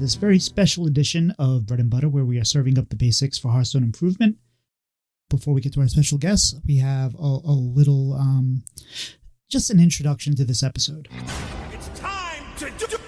this very special edition of Bread and Butter, where we are serving up the basics for Hearthstone improvement. Before we get to our special guests, we have a little, just an introduction to this episode. It's time to duel!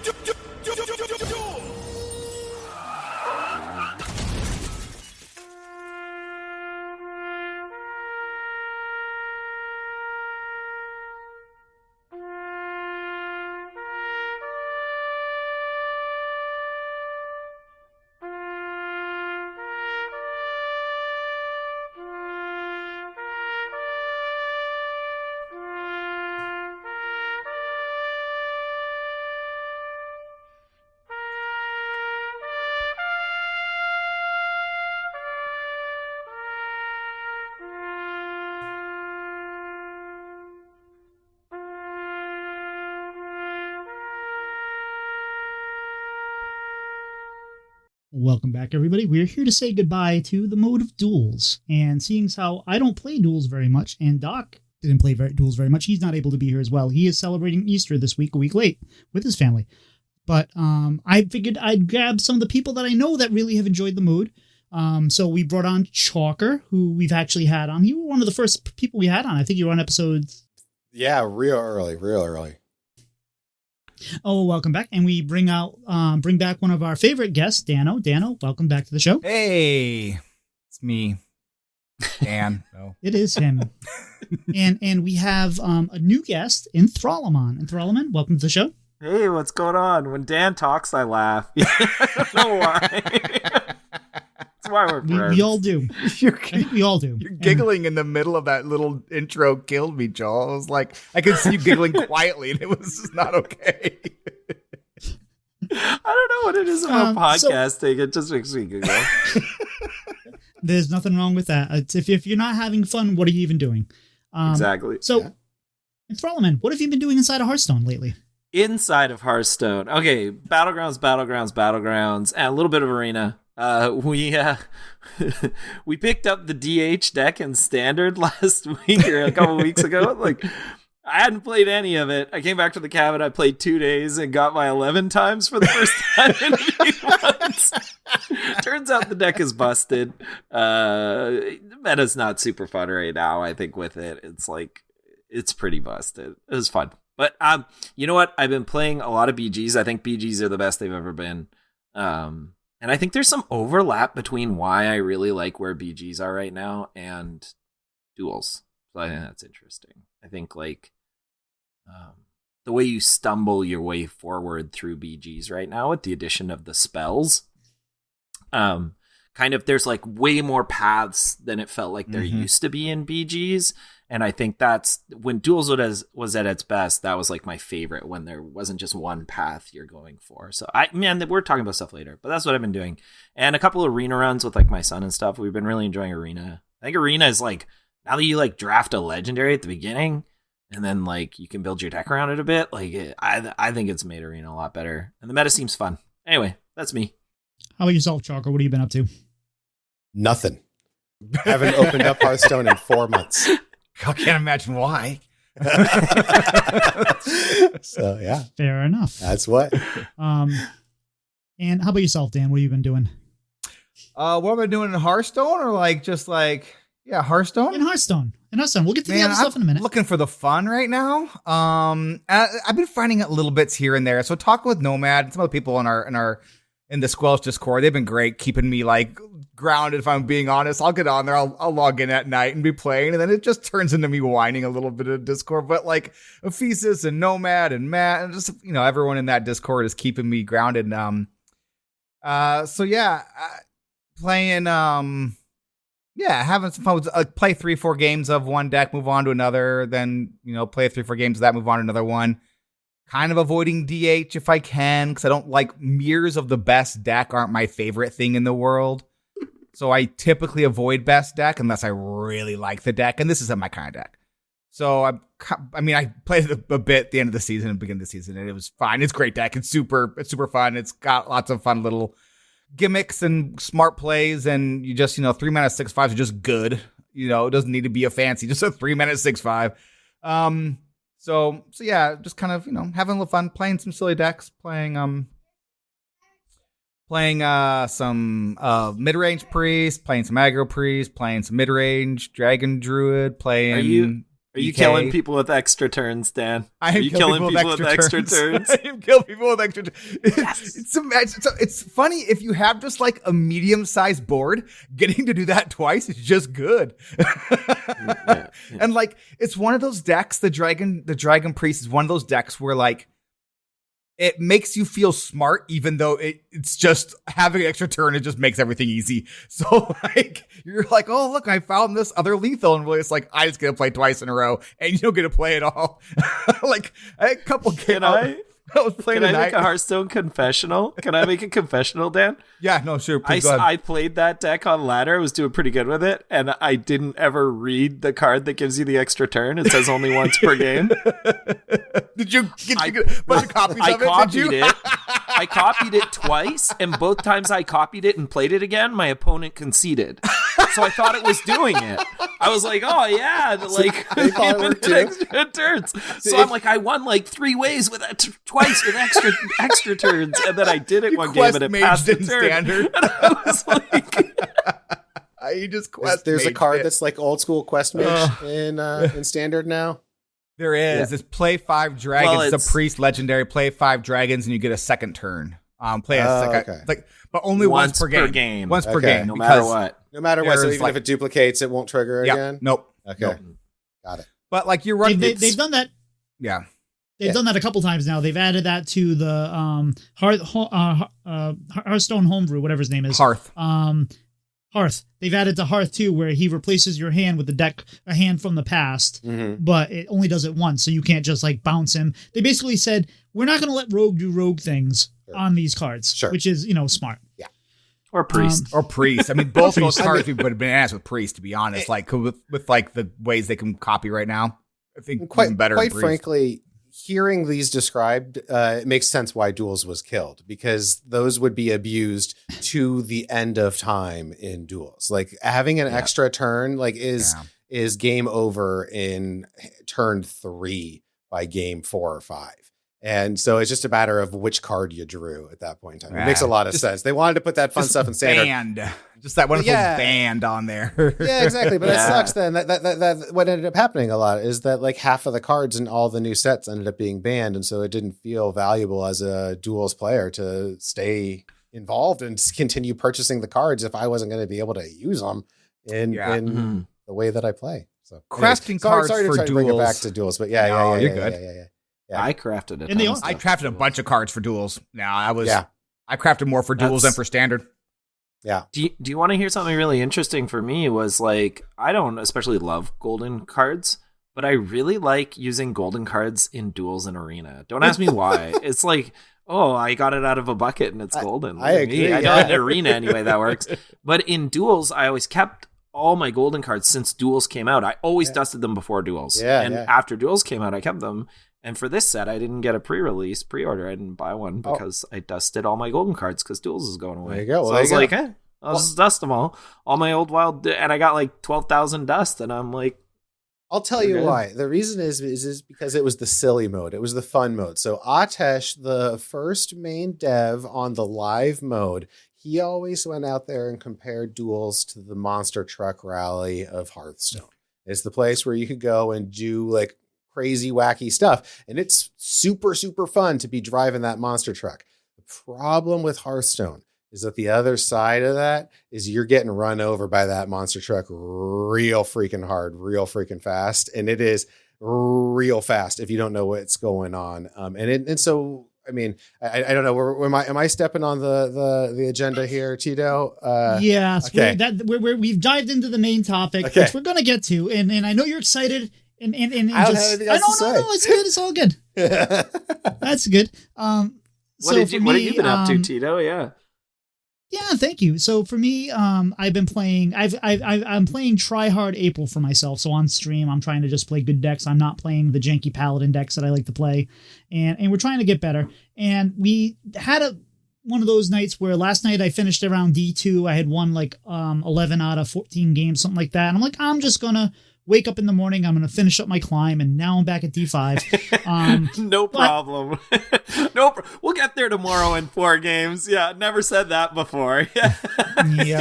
Welcome back, everybody. We're here to say goodbye to the mode of Duels. And seeing as how I don't play Duels very much, and Doc didn't play Duels very much, he's not able to be here as well. He is celebrating Easter this week, a week late, with his family. But I figured I'd grab some of the people that I know that really have enjoyed the mode. So we brought on Chalker, who we've actually had on. You were one of the first people we had on. I think you were on episode... Yeah, real early. Oh, welcome back. And we bring back one of our favorite guests, Dan0. Dan0, welcome back to the show. Hey, it's me, Dan. No. It is him. and we have a new guest, Enthralimund. Enthralimund, welcome to the show. Hey, what's going on? When Dan talks, I laugh. I don't know why. That's why we're friends. We all do. I think we all do. You're giggling in the middle of that little intro killed me, Joel. I was like, I could see you giggling quietly, and it was just not okay. I don't know what it is about podcasting. It just makes me giggle. There's nothing wrong with that. It's if you're not having fun, what are you even doing? Exactly. So, Enthralimund, what have you been doing inside of Hearthstone lately? Inside of Hearthstone. Okay, Battlegrounds, and a little bit of Arena. We picked up the DH deck in Standard last week or a couple weeks ago. Like, I hadn't played any of it. I came back to the cabin. I played 2 days and got my 11 times for the first time in a few months. Turns out the deck is busted. The meta's not super fun right now. I think with it, it's pretty busted. It was fun. But you know what? I've been playing a lot of BGs. I think BGs are the best they've ever been. And I think there's some overlap between why I really like where BGs are right now and Duels. So I think that's interesting. I think the way you stumble your way forward through BGs right now with the addition of the spells, there's like way more paths than it felt like there used to be in BGs. And I think that's when Duels was at its best. That was like my favorite, when there wasn't just one path you're going for. So we're talking about stuff later, but that's what I've been doing. And a couple of arena runs with like my son and stuff. We've been really enjoying Arena. I think Arena is like, now that you like draft a legendary at the beginning and then like you can build your deck around it a bit. Like I think it's made Arena a lot better, and the meta seems fun. Anyway, that's me. How about yourself, Chalker? What have you been up to? Nothing. Haven't opened up Hearthstone in 4 months. I can't imagine why. So, yeah. Fair enough. That's what. And how about yourself, Dan? What have you been doing? What have I been doing in Hearthstone, or Hearthstone? In Hearthstone. We'll get to the other stuff in a minute. Looking for the fun right now. I've been finding it little bits here and there. So talking with Nomad, some other people in the Squelch Discord, they've been great, keeping me like grounded. If I'm being honest, I'll get on there, I'll log in at night and be playing, and then it just turns into me whining a little bit of Discord. But like Ephesus and Nomad and Matt and just everyone in that Discord is keeping me grounded. Playing having some fun with play 3-4 games of one deck, move on to another, then play 3-4 games of that, move on to another one. Kind of avoiding DH if I can, because I don't like mirrors of the best deck aren't my favorite thing in the world. So I typically avoid best deck unless I really like the deck, and this isn't my kind of deck. So I played it a bit at the end of the season and beginning of the season, and it was fine. It's a great deck. It's super fun. It's got lots of fun little gimmicks and smart plays, and you just 3 mana 6/5s are just good. It doesn't need to be a fancy, just a 3 mana 6/5. So yeah, just kind of having a little fun, playing some silly decks, playing Playing some mid-range priest, playing some aggro priest, playing some mid-range dragon druid, playing. Are you DK. killing people with extra turns, Dan? I am killing people with extra turns. I am killing people with extra turns. Yes. It's funny if you have just like a medium-sized board, getting to do that twice is just good. Yeah. And like it's one of those decks. The dragon priest is one of those decks where like it makes you feel smart, even though it's just having an extra turn. It just makes everything easy. So like you're like, oh look, I found this other lethal, and really it's like I just get to play twice in a row, and you don't get to play it all. Like a couple games. I was playing. Can I make a Hearthstone confessional? Can I make a confessional, Dan? Yeah, no, sure. Please, go ahead. I played that deck on ladder. I was doing pretty good with it, and I didn't ever read the card that gives you the extra turn. It says only once per game. Did you get a bunch of copies of it? Copied it. I copied it twice, and both times I copied it and played it again, my opponent conceded. So I thought it was doing it. I was like, oh yeah, like extra turns. So I'm like, I won like 3 ways with that twice with extra turns, and then I did it one game and it passed the turn. Standard. And I was like, you just quest. There's a card that's like old school quest mage in standard now. There is. Yeah. It's play 5 dragons. Well, it's a priest legendary. Play 5 dragons, and you get a second turn. Play a second, okay. like, but only once per game. Once per game, no matter what. No matter what. So even if it duplicates, it won't trigger again. Nope. Okay, nope. Got it. But like you're right. They've done that. Yeah. They've done that a couple times now. They've added that to the Hearthstone Homebrew, whatever his name is. Hearth. Hearth. They've added to Hearth too, where he replaces your hand with a hand from the past, but it only does it once, so you can't just like bounce him. They basically said, we're not going to let rogue do rogue things on these cards, which is, smart. Yeah. Or priest. I mean, both those cards would have been asked with priest, to be honest. Like with like the ways they can copy right now, I think quite better. Quite frankly, hearing these described, it makes sense why Duels was killed, because those would be abused to the end of time in Duels. Like having an extra turn, like is game over in turn 3 by game 4 or 5. And so it's just a matter of which card you drew at that point in time. It makes a lot of sense. They wanted to put that fun stuff in standard. Just that wonderful band on there. Yeah, exactly. But it sucks then. That what ended up happening a lot is that like half of the cards in all the new sets ended up being banned. And so it didn't feel valuable as a Duels player to stay involved and continue purchasing the cards if I wasn't going to be able to use them in the way that I play. So crafting cards sorry for to Duels. Bring it back to Duels, but yeah, you're good. Yeah. I crafted it. I crafted a bunch of cards for Duels. Now I crafted more for Duels than for standard. Yeah. Do you want to hear something really interesting for me? Was like, I don't especially love golden cards, but I really like using golden cards in Duels and Arena. Don't ask me why. It's like, oh, I got it out of a bucket and it's golden. I agree. I know in Arena anyway that works. But in Duels, I always kept all my golden cards since Duels came out. I always dusted them before Duels. After Duels came out, I kept them. And for this set, I didn't get a pre-order. I didn't buy one because I dusted all my golden cards because Duels is going away. There you go. Well, so I was like, I'll just dust them all my old wild, and I got like 12,000 dust, and I'm like, I'll tell you why. The reason is because it was the silly mode. It was the fun mode. So Atesh, the first main dev on the live mode, he always went out there and compared Duels to the monster truck rally of Hearthstone. It's the place where you could go and do like crazy, wacky stuff. And it's super, super fun to be driving that monster truck. The problem with Hearthstone is that the other side of that is you're getting run over by that monster truck real freaking hard, real freaking fast. And it is real fast if you don't know what's going on. And so, I mean, I don't know. Am I stepping on the agenda here, Tito? Yes. Okay. We've dived into the main topic, which we're going to get to. And I know you're excited. And I don't have anything else to say. No, it's good. It's all good. That's good. What have you been up to, Tito? Yeah, thank you. So for me, I've been playing. I'm playing Try Hard April for myself. So on stream, I'm trying to just play good decks. I'm not playing the janky Paladin decks that I like to play, and we're trying to get better. And we had one of those nights where last night I finished around D2. I had won like 11 out of 14 games, something like that. And I'm like, I'm just gonna wake up in the morning, I'm going to finish up my climb, and now I'm back at D5. No problem. We'll get there tomorrow in 4 games. Yeah, never said that before. Yeah.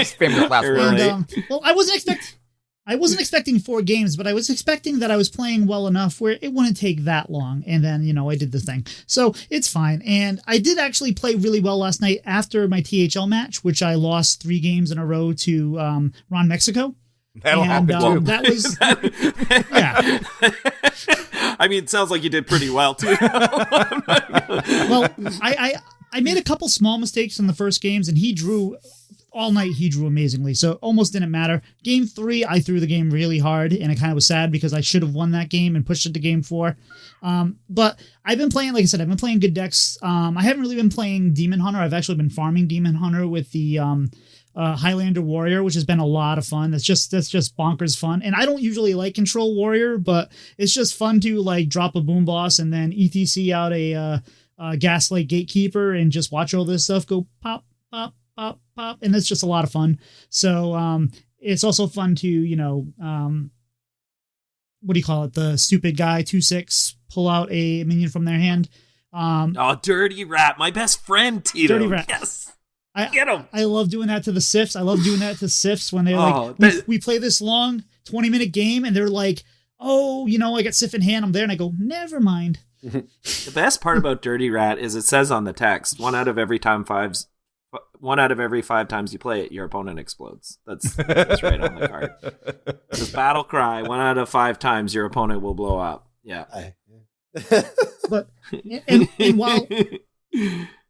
Famous last word. And, well, I wasn't expecting 4 games, but I was expecting that I was playing well enough where it wouldn't take that long. And then, I did the thing. So it's fine. And I did actually play really well last night after my THL match, which I lost 3 games in a row to Ron Mexico. That'll happen too. That was, yeah. I mean, it sounds like you did pretty well too. Well, I made a couple small mistakes in the first games, and he drew all night. He drew amazingly, so it almost didn't matter. Game 3, I threw the game really hard, and it kind of was sad because I should have won that game and pushed it to game 4. But I've been playing, like I said, I've been playing good decks. I haven't really been playing Demon Hunter. I've actually been farming Demon Hunter with the Highlander Warrior, which has been a lot of fun. That's just bonkers fun. And I don't usually like Control Warrior, but it's just fun to like drop a Boom Boss and then ETC out a Gaslight Gatekeeper and just watch all this stuff go pop, pop, pop, pop. And that's just a lot of fun. So it's also fun to, what do you call it? The stupid guy, 2/6, pull out a minion from their hand. Dirty Rat, my best friend, Tito. Dirty Rat. Yes. Get him. I love doing that to the Sifs. I love doing that to Sifs when they're we play this long 20-minute game and they're like, oh, I got Sif in hand. I'm there. And I go, never mind. The best part about Dirty Rat is it says on the text, 1 out of every 5 times you play it, your opponent explodes. That's right on the card. This battle cry, 1 out of 5 times your opponent will blow up. Yeah. But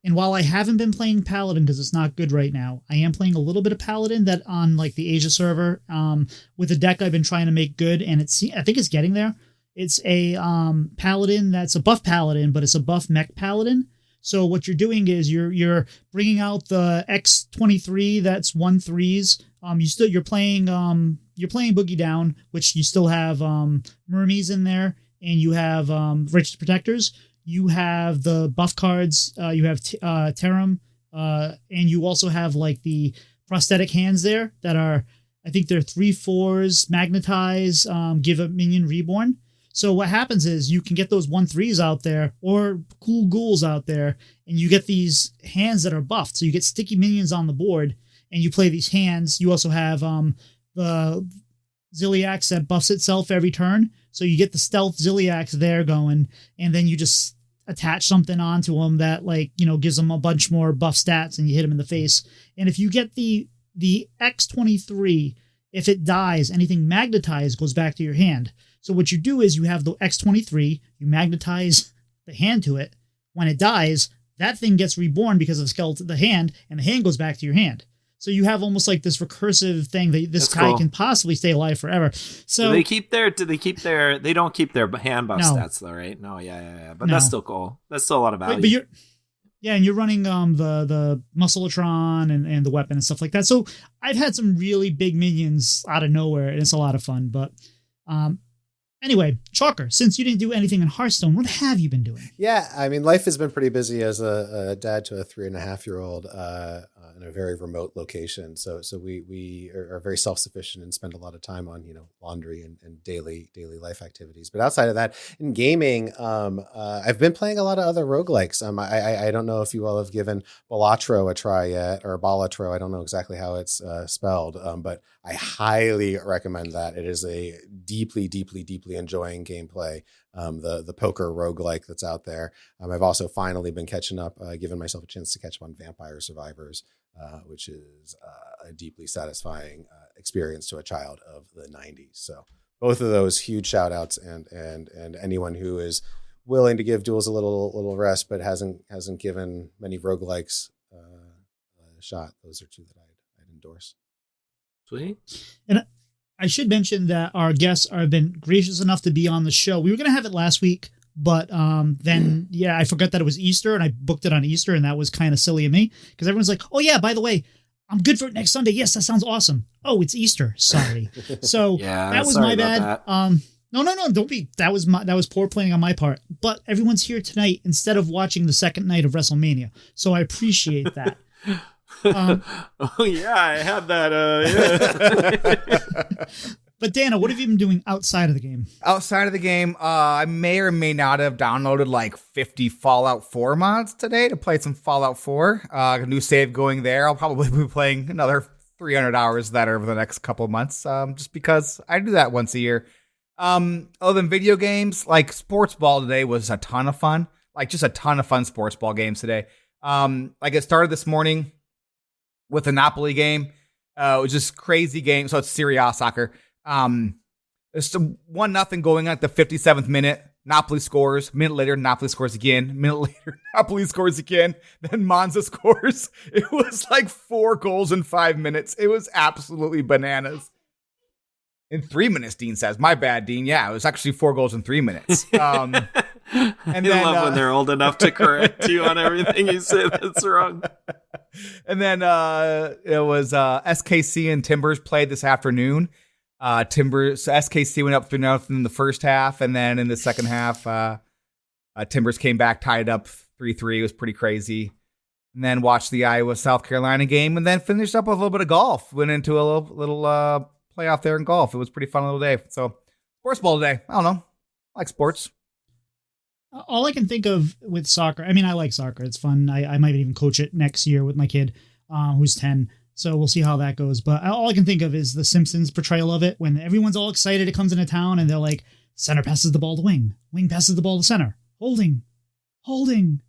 and while I haven't been playing Paladin because it's not good right now, I am playing a little bit of Paladin that on like the Asia server with a deck I've been trying to make good, and I think it's getting there. It's a Paladin that's a buff Paladin, but it's a buff mech Paladin. So what you're doing is you're bringing out the X23 that's 1/3s. You're playing Boogie Down, which you still have Mermies in there, and you have Righteous Protectors. You have the buff cards. You have Terum, and you also have like the prosthetic hands there that are, I think they're 3/4s, magnetize, give a minion reborn. So what happens is you can get those 1/3s out there or cool ghouls out there, and you get these hands that are buffed. So you get sticky minions on the board, and you play these hands. You also have the Ziliax that buffs itself every turn. So you get the stealth Ziliax there going, and then you just attach something onto them that gives them a bunch more buff stats, and you hit them in the face. And if you get the X23, if it dies, anything magnetized goes back to your hand. So what you do is you have the X23, you magnetize the hand to it. When it dies, that thing gets reborn because of the skeleton, the hand, and the hand goes back to your hand. So you have almost like this recursive thing that this That's guy cool. can possibly stay alive forever. So they don't keep their hand buff stats though, right? No, yeah. But that's still cool. That's still a lot of value. Right, but and you're running the Muscletron and the weapon and stuff like that. So I've had some really big minions out of nowhere, and it's a lot of fun. But anyway, Chalker, since you didn't do anything in Hearthstone, what have you been doing? Yeah, I mean, life has been pretty busy as a dad to a 3.5-year-old in a very remote location. So we are very self-sufficient and spend a lot of time on, laundry and daily life activities. But outside of that, in gaming, I've been playing a lot of other roguelikes. I don't know if you all have given Balatro a try yet, or Balatro. I don't know exactly how it's spelled, but I highly recommend that. It is a deeply enjoying gameplay. The poker roguelike that's out there. I've also finally been catching up, giving myself a chance to catch up on Vampire Survivors, which is a deeply satisfying experience to a child of the 90s. So both of those huge shout outs, and anyone who is willing to give Duels a little rest, but hasn't given many roguelikes a shot. Those are 2 that I'd endorse. Sweet. And I should mention that our guests have been gracious enough to be on the show. We were going to have it last week, but then, I forgot that it was Easter, and I booked it on Easter, and that was kind of silly of me, because everyone's like, oh, yeah, by the way, I'm good for it next Sunday. Yes, that sounds awesome. Oh, it's Easter. Sorry. So that was my bad. No, don't be. That was poor planning on my part. But everyone's here tonight instead of watching the second night of WrestleMania, so I appreciate that. Oh yeah, I had that. Yeah. But Dana, what have you been doing outside of the game? Outside of the game, I may or may not have downloaded like 50 Fallout 4 mods today to play some Fallout 4. A new save going there. I'll probably be playing another 300 hours of that over the next couple of months, just because I do that once a year. Other than video games, like sports ball today was a ton of fun. Like just a ton of fun sports ball games today. Like it started this morning with a Napoli game. It was just crazy game. So it's Serie A soccer. There's some 1-0 going on at the 57th minute. Napoli scores. Minute later, Napoli scores again. Minute later, Napoli scores again. Then Monza scores. It was like 4 goals in 5 minutes. It was absolutely bananas. In 3 minutes, Dean says. My bad, Dean. Yeah, it was actually 4 goals in 3 minutes. And I love when they're old enough to correct you on everything you say that's wrong. And then it was SKC and Timbers played this afternoon. SKC went up 3-0 in the first half, and then in the second half, Timbers came back, tied up 3-3. It was pretty crazy. And then watched the Iowa-South Carolina game, and then finished up with a little bit of golf. Went into a little playoff there in golf. It was a pretty fun little day. So, sports ball today. I don't know. I like sports. All I can think of with soccer, I mean, I like soccer. It's fun. I might even coach it next year with my kid, who's 10. So we'll see how that goes. But all I can think of is the Simpsons portrayal of it when everyone's all excited. It comes into town and they're like, center passes the ball to wing. Wing passes the ball to center. Holding. And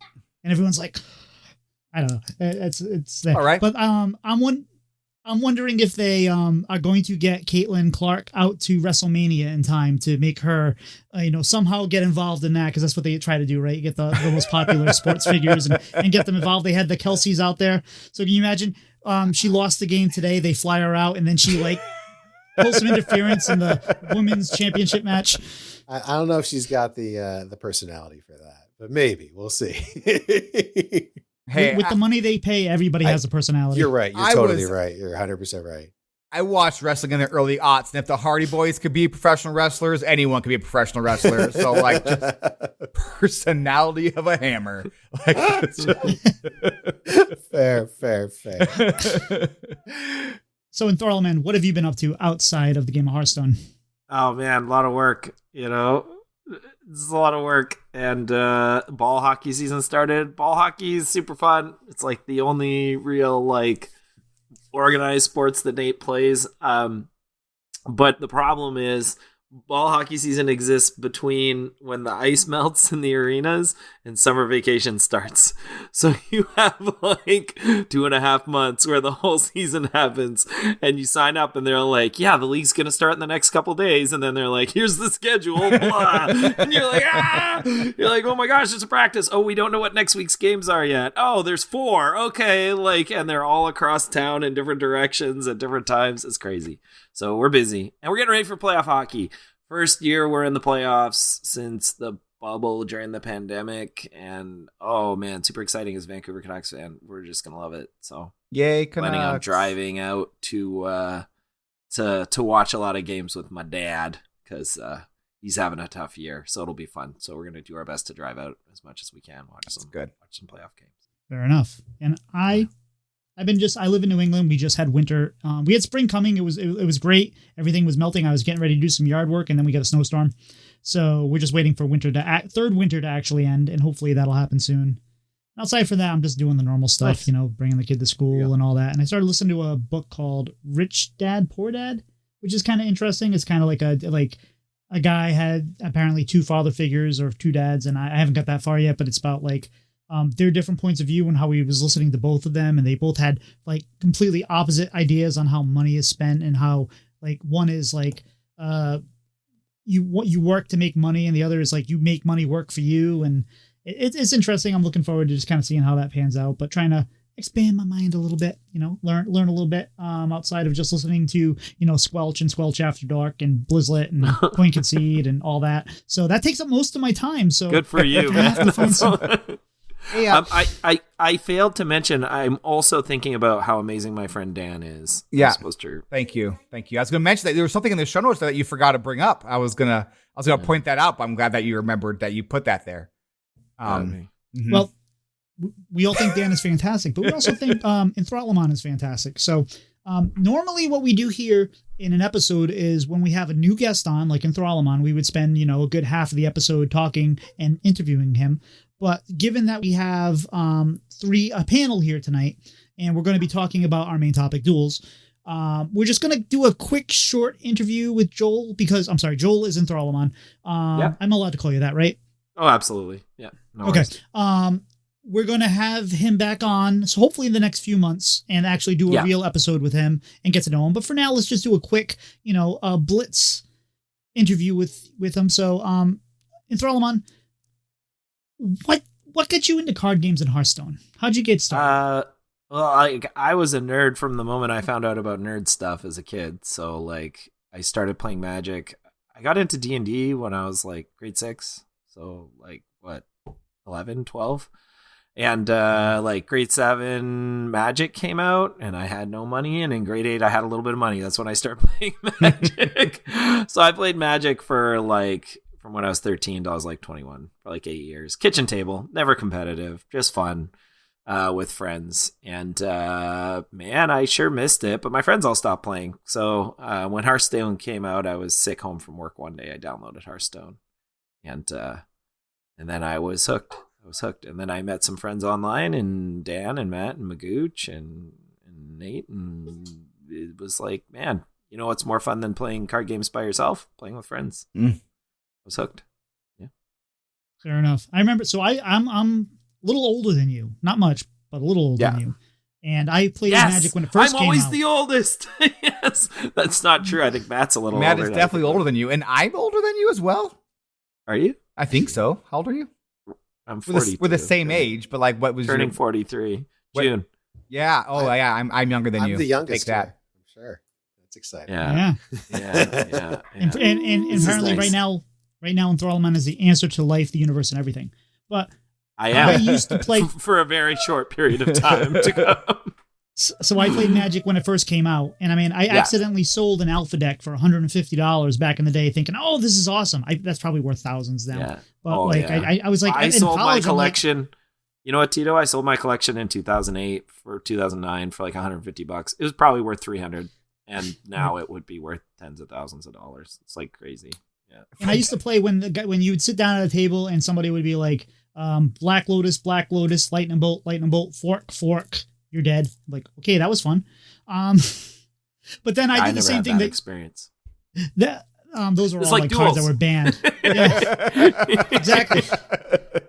everyone's like, I don't know. It's there. All right. But I'm wondering if they are going to get Caitlin Clark out to WrestleMania in time to make her, somehow get involved in that, because that's what they try to do, right? You get the most popular sports figures and get them involved. They had the Kelseys out there. So can you imagine? She lost the game today. They fly her out, and then she pulls some interference in the women's championship match. I don't know if she's got the personality for that, but maybe we'll see. Hey, with the money they pay, everybody has a personality. You're right. You're totally right. You're 100% right. I watched wrestling in the early aughts, and if the Hardy Boys could be professional wrestlers, anyone could be a professional wrestler. So, just personality of a hammer. Fair. So, Enthralimund, what have you been up to outside of the game of Hearthstone? Oh, man, a lot of work, This is a lot of work. And ball hockey season started. Ball hockey is super fun. It's like the only real, organized sports that Nate plays. But the problem is ball hockey season exists between when the ice melts in the arenas and summer vacation starts. So you have 2.5 months where the whole season happens, and you sign up and they're like, yeah, the league's going to start in the next couple days. And then they're like, here's the schedule. Blah. And you're like, you're like, oh my gosh, it's a practice. Oh, we don't know what next week's games are yet. Oh, there's 4. Okay. And they're all across town in different directions at different times. It's crazy. So we're busy, and we're getting ready for playoff hockey. First year we're in the playoffs since the bubble during the pandemic, and oh man, super exciting as a Vancouver Canucks fan. We're just gonna love it. So yay, Canucks. Planning on driving out to watch a lot of games with my dad, because he's having a tough year. So it'll be fun. So we're gonna do our best to drive out as much as we can. Watch some playoff games. Fair enough. And I live in New England. We just had winter. We had spring coming. It was great. Everything was melting. I was getting ready to do some yard work, and then we got a snowstorm. So we're just waiting for third winter to actually end, and hopefully that'll happen soon. Outside for that, I'm just doing the normal stuff, Nice. Bringing the kid to school and all that. And I started listening to a book called Rich Dad, Poor Dad, which is kind of interesting. It's kind of like a guy had apparently 2 father figures or 2 dads, and I haven't got that far yet, but it's about their different points of view and how he was listening to both of them, and they both had completely opposite ideas on how money is spent, and how one is you work to make money, and the other is you make money work for you, and it's interesting. I'm looking forward to just kind of seeing how that pans out, but trying to expand my mind a little bit, learn a little bit outside of just listening to Squelch and Squelch After Dark and Blizzlet and Coin Concede and all that. So that takes up most of my time. So good for you, I man. have to find some. Yeah. I failed to mention I'm also thinking about how amazing my friend Dan is. Yeah. I'm supposed to. Thank you. I was going to mention that there was something in the show notes that you forgot to bring up. I was gonna point that out, but I'm glad that you remembered that you put that there. Well, we all think Dan is fantastic, but we also think Enthralimund is fantastic. So Normally what we do here in an episode is when we have a new guest on, like Enthralimund, we would spend, a good half of the episode talking and interviewing him. But given that we have a panel here tonight, and we're going to be talking about our main topic, duels, we're just going to do a quick, short interview with Joel because, I'm sorry, Joel is Enthralimund. I'm allowed to call you that, right? Oh, absolutely. Yeah. No Okay. worries. We're going to have him back on, so hopefully in the next few months, and actually do a real episode with him and get to know him. But for now, let's just do a quick, blitz interview with him. So, Enthralimund, what got you into card games in Hearthstone? How'd you get started? Well, I was a nerd from the moment I found out about nerd stuff as a kid. So, like, I started playing Magic. I got into D&D when I was, like, grade 6. So, like, 11, 12? And like grade 7 Magic came out and I had no money, and in grade 8 I had a little bit of money. That's when I started playing Magic. So I played Magic for like from when I was 13 to I was like 21 for like 8 years. Kitchen table, never competitive, just fun with friends. And man, I sure missed it, but my friends all stopped playing. So when Hearthstone came out, I was sick home from work one day. I downloaded Hearthstone and then I was hooked. And then I met some friends online, and Dan and Matt and Magooch and Nate, and it was like, man, you know what's more fun than playing card games by yourself? Playing with friends. I was hooked. Yeah. Fair enough. I remember. So I'm a little older than you, not much, but a little older than you. And I played Magic when it first came out. I'm always the oldest. Yes, that's not true. I think Matt's a little older. Matt is definitely older than you, and I'm older than you as well. Are you? I think so. How old are you? I'm 42. We're the same age, but like, what was turning 43 June? Yeah. Oh, yeah. I'm younger than you. I'm the youngest. Take that. I'm sure. That's exciting. Yeah. And apparently, right now, Enthralimund is the answer to life, the universe, and everything. But I used to play for a very short period of time to come. So I played Magic when it first came out, and I mean, I accidentally sold an alpha deck for $150 back in the day, thinking, "Oh, this is awesome." That's probably worth thousands now. Yeah. But I was like, I sold my collection. You know what, Tito? I sold my collection in 2008 for 2009 for like $150. It was probably worth $300, and now it would be worth tens of thousands of dollars. It's like crazy. Yeah. And I used to play when you would sit down at a table and somebody would be like, Black Lotus, lightning bolt, fork. You're dead. I'm like, okay, that was fun. But then I did the same thing. Experience. Those were it's all like cards that were banned. Yeah, exactly.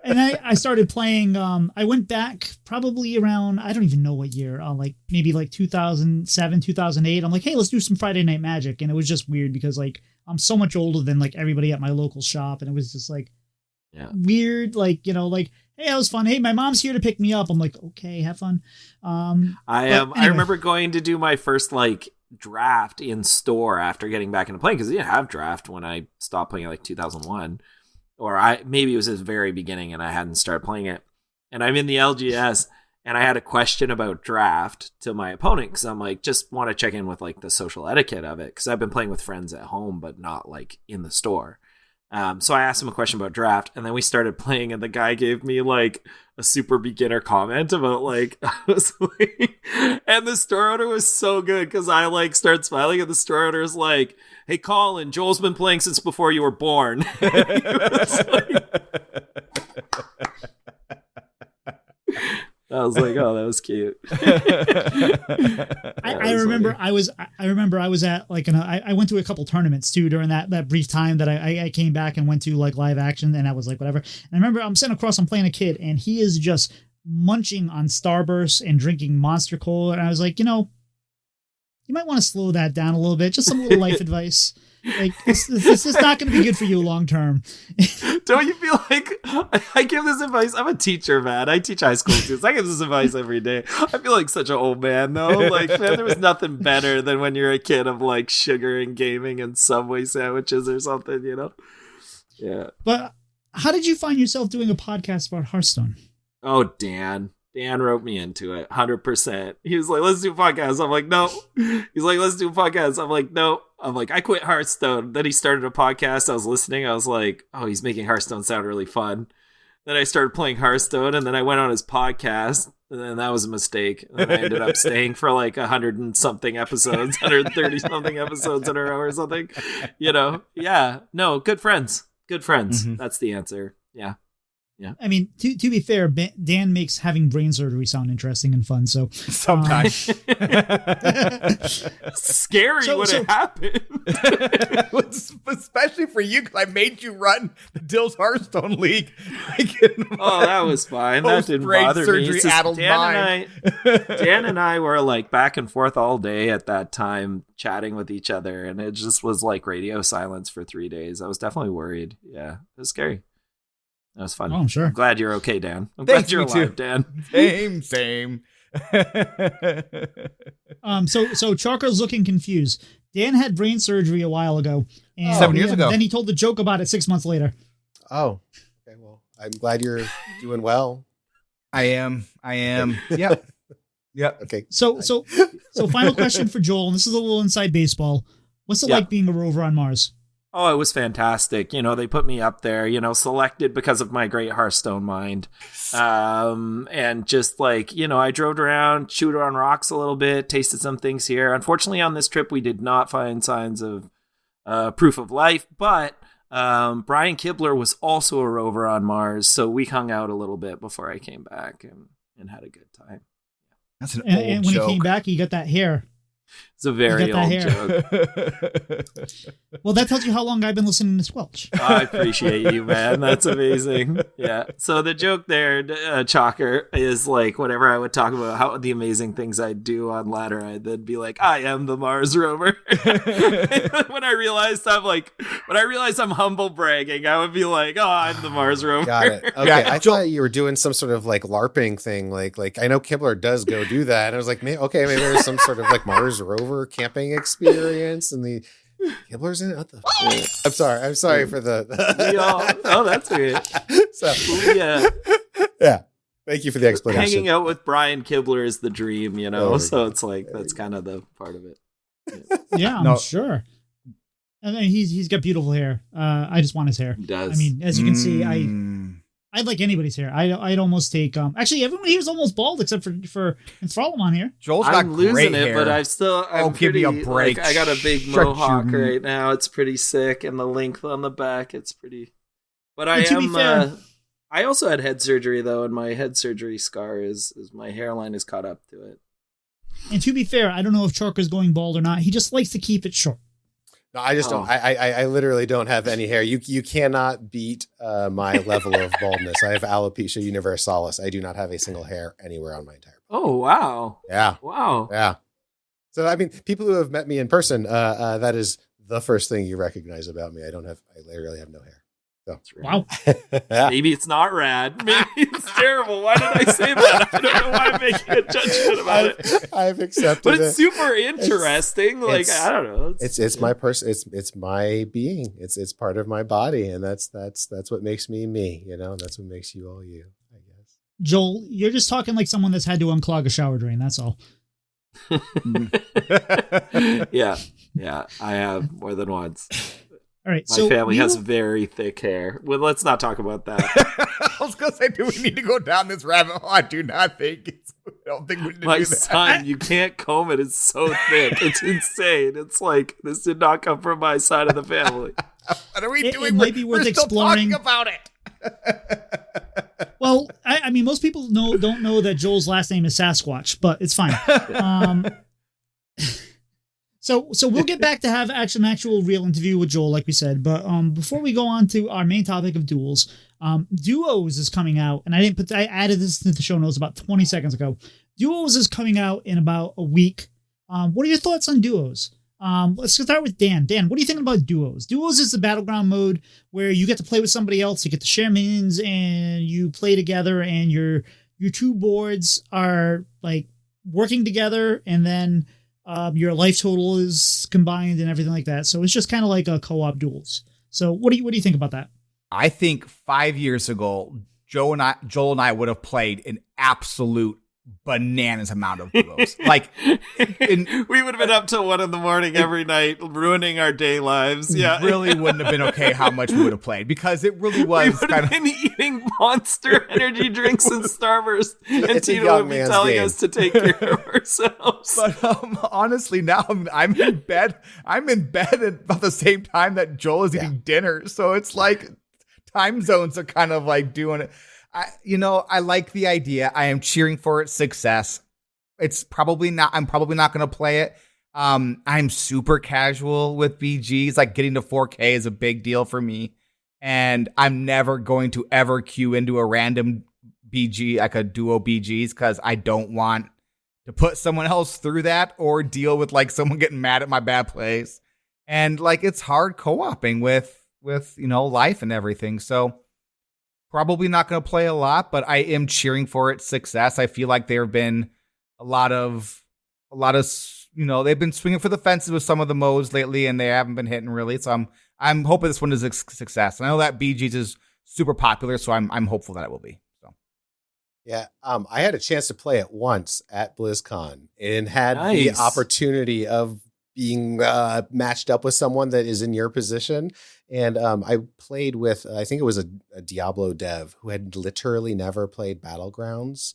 And I started playing. I went back probably around, I don't even know what year. Like maybe like 2007, 2008. I'm like, hey, let's do some Friday Night Magic. And it was just weird because like I'm so much older than like everybody at my local shop, and it was just like weird. Like like. Hey, that was fun. Hey, my mom's here to pick me up. I'm like, okay, have fun. I remember going to do my first like draft in store after getting back into playing, because I didn't have draft when I stopped playing like 2001, or maybe it was at the very beginning and I hadn't started playing it. And I'm in the LGS and I had a question about draft to my opponent because I'm like, just want to check in with like the social etiquette of it, because I've been playing with friends at home but not like in the store. So I asked him a question about draft, and then we started playing, and the guy gave me like a super beginner comment about like, I was like, and the store owner was so good because I like started smiling, and the store owner was like, "Hey, Colin, Joel's been playing since before you were born." I was like, oh, that was cute. I remember I was at like I went to a couple tournaments too during that brief time that I came back and went to like live action, and I was like, whatever. And I remember I'm sitting across, I'm playing a kid, and he is just munching on Starburst and drinking Monster Cola, and I was like, you might want to slow that down a little bit. Just some little life advice. Like this is not going to be good for you long term. Don't you feel like I give this advice? I'm a teacher, man. I teach high school students. I give this advice every day. I feel like such an old man, though. Like, man, there was nothing better than when you're a kid of like sugar and gaming and Subway sandwiches or something, Yeah. But how did you find yourself doing a podcast about Hearthstone? Oh, Dan wrote me into it 100%. He was like, let's do a podcast. I'm like, no. He's like, let's do a podcast. I'm like, no. I'm like, I quit Hearthstone. Then he started a podcast. I was listening. I was like, oh, he's making Hearthstone sound really fun. Then I started playing Hearthstone, and then I went on his podcast, and then that was a mistake. And then I ended up staying for like 100 and something episodes, 130 something episodes in a row or something. Yeah. No, good friends. Good friends. Mm-hmm. That's the answer. Yeah. I mean, to be fair, Dan makes having brain surgery sound interesting and fun. So sometimes scary when it happened, especially for you because I made you run the Duels Hearthstone League. Oh, that was fine. That didn't bother me. It's just Dan and I were like back and forth all day at that time, chatting with each other, and it just was like radio silence for 3 days. I was definitely worried. Yeah, it was scary. That was fun. Oh, I'm sure. I'm glad you're okay, Dan. I'm Thanks, glad you're alive, Dan. Same. So Chalker's looking confused. Dan had brain surgery a while ago. And 7 years ago. Then he told the joke about it 6 months later. Oh, okay. Well, I'm glad you're doing well. I am. Yep. Okay. So final question for Joel, and this is a little inside baseball. What's it like being a rover on Mars? Oh, it was fantastic. They put me up there, selected because of my great Hearthstone mind. And just like, I drove around, chewed on rocks a little bit, tasted some things here. Unfortunately, on this trip, we did not find signs of proof of life, but Brian Kibler was also a rover on Mars. So we hung out a little bit before I came back and had a good time. That's an old and when joke. he came back, he got that hair. It's a very old joke. Well, that tells you how long I've been listening to Squelch. I appreciate you, man. That's amazing. Yeah. So the joke there, Chalker, is like whenever I would talk about how the amazing things I do on ladder, I'd be like, I am the Mars rover. when I realized I'm humble bragging, I would be like, oh, I'm the Mars rover. Got it. Okay. Yeah, I thought you were doing some sort of like LARPing thing. Like I know Kibler does go do that. And I was like, maybe there's some sort of like Mars rover camping experience and the Kibler's in it. What the I'm sorry for the that's weird. So yeah. Thank you for the explanation. Hanging out with Brian Kibler is the dream, so it's like that's kind of the part of it. Yeah, I'm sure. I mean, he's got beautiful hair. I just want his hair. He does. I mean, as you can see, I'd like anybody's hair. I'd almost take. Actually, everyone here is almost bald except for Enthralimund here. Joel's got I'm losing great it, hair. but I'm give me a break. Like, I got a big Shut mohawk your- right now. It's pretty sick, and the length on the back, it's pretty. But I And to be am. fair- I also had head surgery though, and my head surgery scar is my hairline is caught up to it. And to be fair, I don't know if Chalker's going bald or not. He just likes to keep it short. No, I just don't. I literally don't have any hair. You cannot beat my level of baldness. I have alopecia universalis. I do not have a single hair anywhere on my entire body. Oh wow! Yeah. Wow. Yeah. So I mean, people who have met me in person, that is the first thing you recognize about me. I literally have no hair. So. Wow. Maybe it's not rad. Maybe it's terrible. Why did I say that? I don't know why I'm making a judgment about it. I've accepted But it. it's super interesting. I don't know. It's my person. It's my being. It's part of my body, and that's what makes me me. That's what makes you all you. I guess. Joel, you're just talking like someone that's had to unclog a shower drain. That's all. Yeah. I have more than once. All right. My family has very thick hair. Well, let's not talk about that. I was going to say, do we need to go down this rabbit hole? I do not think I don't think we need to My do that. son, you can't comb it. It's so thick. It's insane. It's like, this did not come from my side of the family. What are we It doing? might be worth We're still exploring. talking about it. Well, I mean, most people don't know that Joel's last name is Sasquatch, but it's fine. So we'll get back to have an actual real interview with Joel, like we said. But before we go on to our main topic of Duels, Duos is coming out, and I added this to the show notes about 20 seconds ago. Duos is coming out in about a week. What are your thoughts on Duos? Let's start with Dan. Dan, what do you think about Duos? Duos is the battleground mode where you get to play with somebody else, you get to share minions, and you play together, and your two boards are like working together, and then your life total is combined and everything like that. So it's just kind of like a co-op Duels. So what do you think about that? I think 5 years ago, Joel and I would have played an absolute bananas amount of duos. Like, we would have been up till 1 a.m. every night, ruining our day lives. Yeah, really wouldn't have been okay how much we would have played, because it really was. We would have been eating Monster energy drinks and Starburst, and It's a Tito young would be man's telling game. us to take care of ourselves. But honestly, now I'm in bed. I'm in bed at about the same time that Joel is eating dinner. So it's like time zones are kind of like doing it. I like the idea. I am cheering for its success. I'm probably not going to play it. I'm super casual with BGs. Like, getting to 4K is a big deal for me. And I'm never going to ever queue into a random BG, like a duo BGs, because I don't want to put someone else through that or deal with like someone getting mad at my bad plays. And like, it's hard co-oping with life and everything. So probably not going to play a lot, but I am cheering for its success. I feel like there have been a lot of, they've been swinging for the fences with some of the modes lately, and they haven't been hitting really. So I'm hoping this one is a success. And I know that BG's is super popular, so I'm hopeful that it will be. So. Yeah, I had a chance to play it once at BlizzCon and had Nice. the opportunity of being matched up with someone that is in your position. And I played with, I think it was a Diablo dev who had literally never played Battlegrounds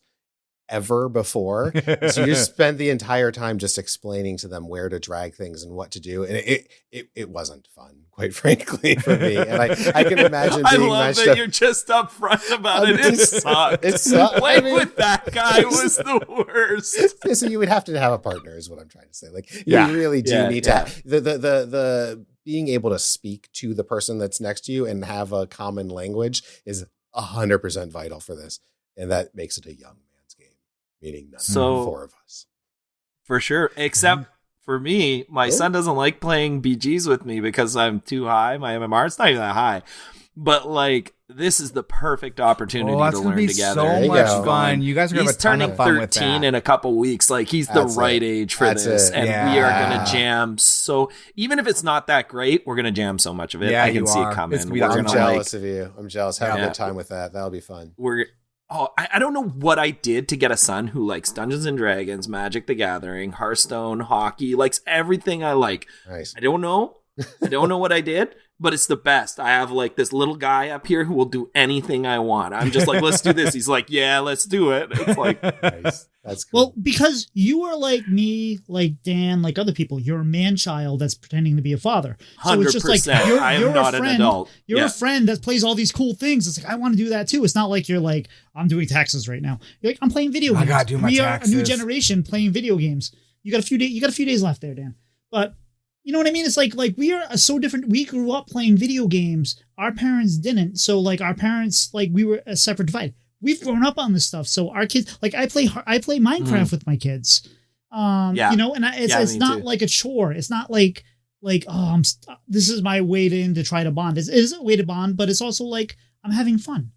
ever before. So you just spend the entire time just explaining to them where to drag things and what to do. And it wasn't fun, quite frankly, for me. And I can imagine I being love matched that up. you're just upfront about it. It sucked. It sucked. Playing with that guy was the worst. So you would have to have a partner, is what I'm trying to say. Like, Yeah. you really do Yeah, need to have the being able to speak to the person that's next to you and have a common language is 100% vital for this. And that makes it a young man's game, meaning none So- of the 4 of us. For sure. Except for me, my son doesn't like playing BGs with me because I'm too high. My MMR, it's not even that high. But like, this is the perfect opportunity that's to gonna learn be together. so There you much go. fun. You guys are gonna He's have a ton turning of fun with 13 that. in a couple weeks. Like, he's That's the right it. age for That's this. it. And Yeah. we are going to jam. So even if it's not that great, we're going to jam so much of it. Yeah, I can you see are. it coming. It's gonna be We're that I'm gonna, jealous of you. I'm jealous. Have a Yeah. good time with that. That'll be fun. I don't know what I did to get a son who likes Dungeons and Dragons, Magic the Gathering, Hearthstone, hockey, likes everything I like. Nice. I don't know. I don't know what I did, but it's the best. I have like this little guy up here who will do anything I want. I'm just like, let's do this. He's like, yeah, let's do it. It's like, Nice. That's cool. Well, because you are like me, like Dan, like other people. You're a man-child that's pretending to be a father. So it's just like 100%. you're, I am you're not a an friend. adult. You're Yeah. a friend that plays all these cool things. It's like, I want to do that too. It's not like you're like, I'm doing taxes right now. You're like, I'm playing video I games. gotta do my we are a new taxes. generation playing video games. You got a few days left there, Dan. But you know what I mean? It's like we are so different. We grew up playing video games. Our parents didn't. So like our parents, like we were a separate divide. We've grown up on this stuff. So our kids, like I play Minecraft with my kids. Yeah. You know, and it's me not too. like a chore. It's not like oh, this is my way to try to bond. It is a way to bond, but it's also like I'm having fun.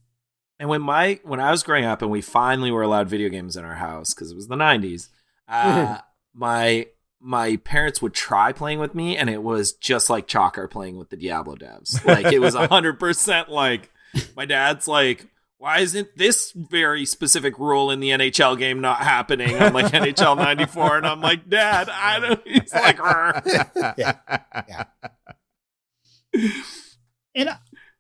and when I was growing up and we finally were allowed video games in our house because it was the 90s, my parents would try playing with me, and it was just like Chalker playing with the Diablo devs. Like, it was 100% like, my dad's like, why isn't this very specific rule in the NHL game not happening on like NHL 94? And I'm like, Dad, I don't. He's like, Yeah. And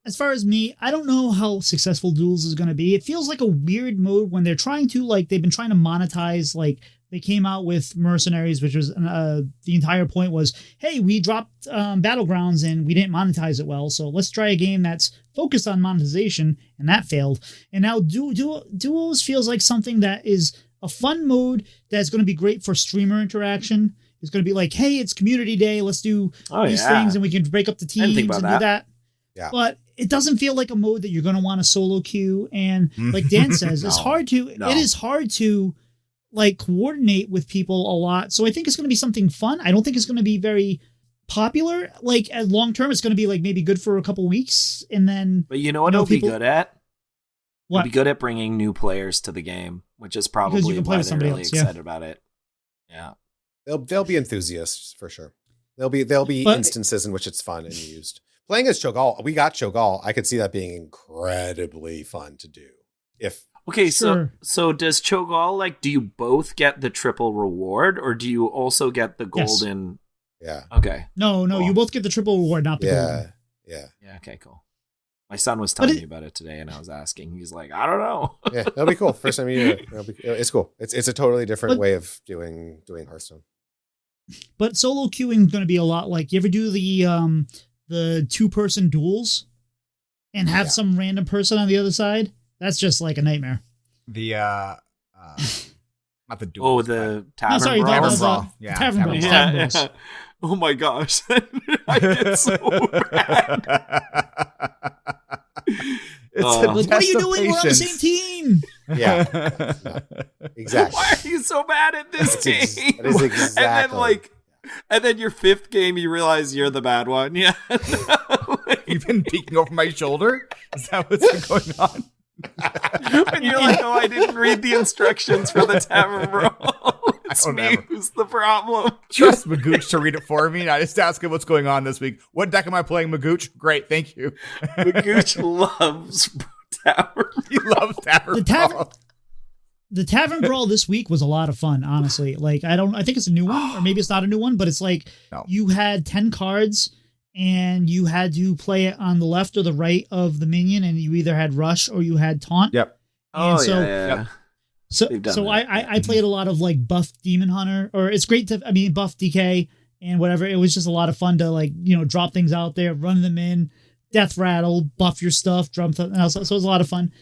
as far as me, I don't know how successful Duels is going to be. It feels like a weird mode when they're trying to, like, they've been trying to monetize, like, they came out with Mercenaries, which was the entire point was, hey, we dropped Battlegrounds and we didn't monetize it well, so let's try a game that's focused on monetization, and that failed. And now Duels feels like something that is a fun mode that's going to be great for streamer interaction. It's going to be like, hey, it's community day, let's do these things, and we can break up the didn't think teams and about do that. Yeah. But it doesn't feel like a mode that you're going to want to solo queue. And like Dan says, it's hard to, No. it is hard to like coordinate with people a lot. So I think it's going to be something fun. I don't think it's going to be very popular. Like at long term, it's going to be like maybe good for a couple weeks. And then, But you know what No, it'll people- be good at? What? It'll be good at bringing new players to the game, which is probably you can play why with they're somebody really else, yeah. excited about it. Yeah. They'll be enthusiasts for sure. There'll be But- instances in which it's fun and used. Playing as Cho'Gall, we got Cho'Gall. I could see that being incredibly fun to do. If Okay, Sure. so does Cho'Gall, like, do you both get the triple reward, or do you also get the Yes. golden? Yeah. Okay. No, Cool. you both get the triple reward, not the golden. Yeah. Yeah. Okay. Cool. My son was telling me about it today, and I was asking. He's like, I don't know. Yeah, that'll be cool. First time you do it. It's cool. It's a totally different way of doing Hearthstone. But solo queuing is going to be a lot like, you ever do the 2-person duels and have some random person on the other side? That's just like a nightmare. The not the duel. Oh, the tavern brawl. Tavern brawl. The Yeah, tavern brawl. tavern Tavern Yeah, brawls. yeah. Oh my gosh, I did so bad. It's Oh. a Like, what are you test of doing? We're on the patience. same team. Yeah, exactly. Why are you so bad at this game? That is exactly. And then your 5th game, you realize you're the bad one. Yeah. You've been peeking over my shoulder? Is that what's been going on? And you're like, oh, I didn't read the instructions for the tavern brawl. It's don't me ever. who's the problem. Trust Magooch to read it for me, and I just ask him what's going on this week. What deck am I playing, Magooch? Great, thank you. Magooch loves tavern. He loves Tavern The tavern- Brawl. The tavern brawl this week was a lot of fun, honestly. Like, I think it's a new one, or maybe it's not a new one, but it's like you had 10 cards and you had to play it on the left or the right of the minion, and you either had rush or you had taunt. Yep. Oh, so, yeah. So They've done that. I played a lot of like buff Demon Hunter, or it's great to, buff DK and whatever. It was just a lot of fun to, like, drop things out there, run them in, death rattle, buff your stuff, drum stuff, and so it was a lot of fun.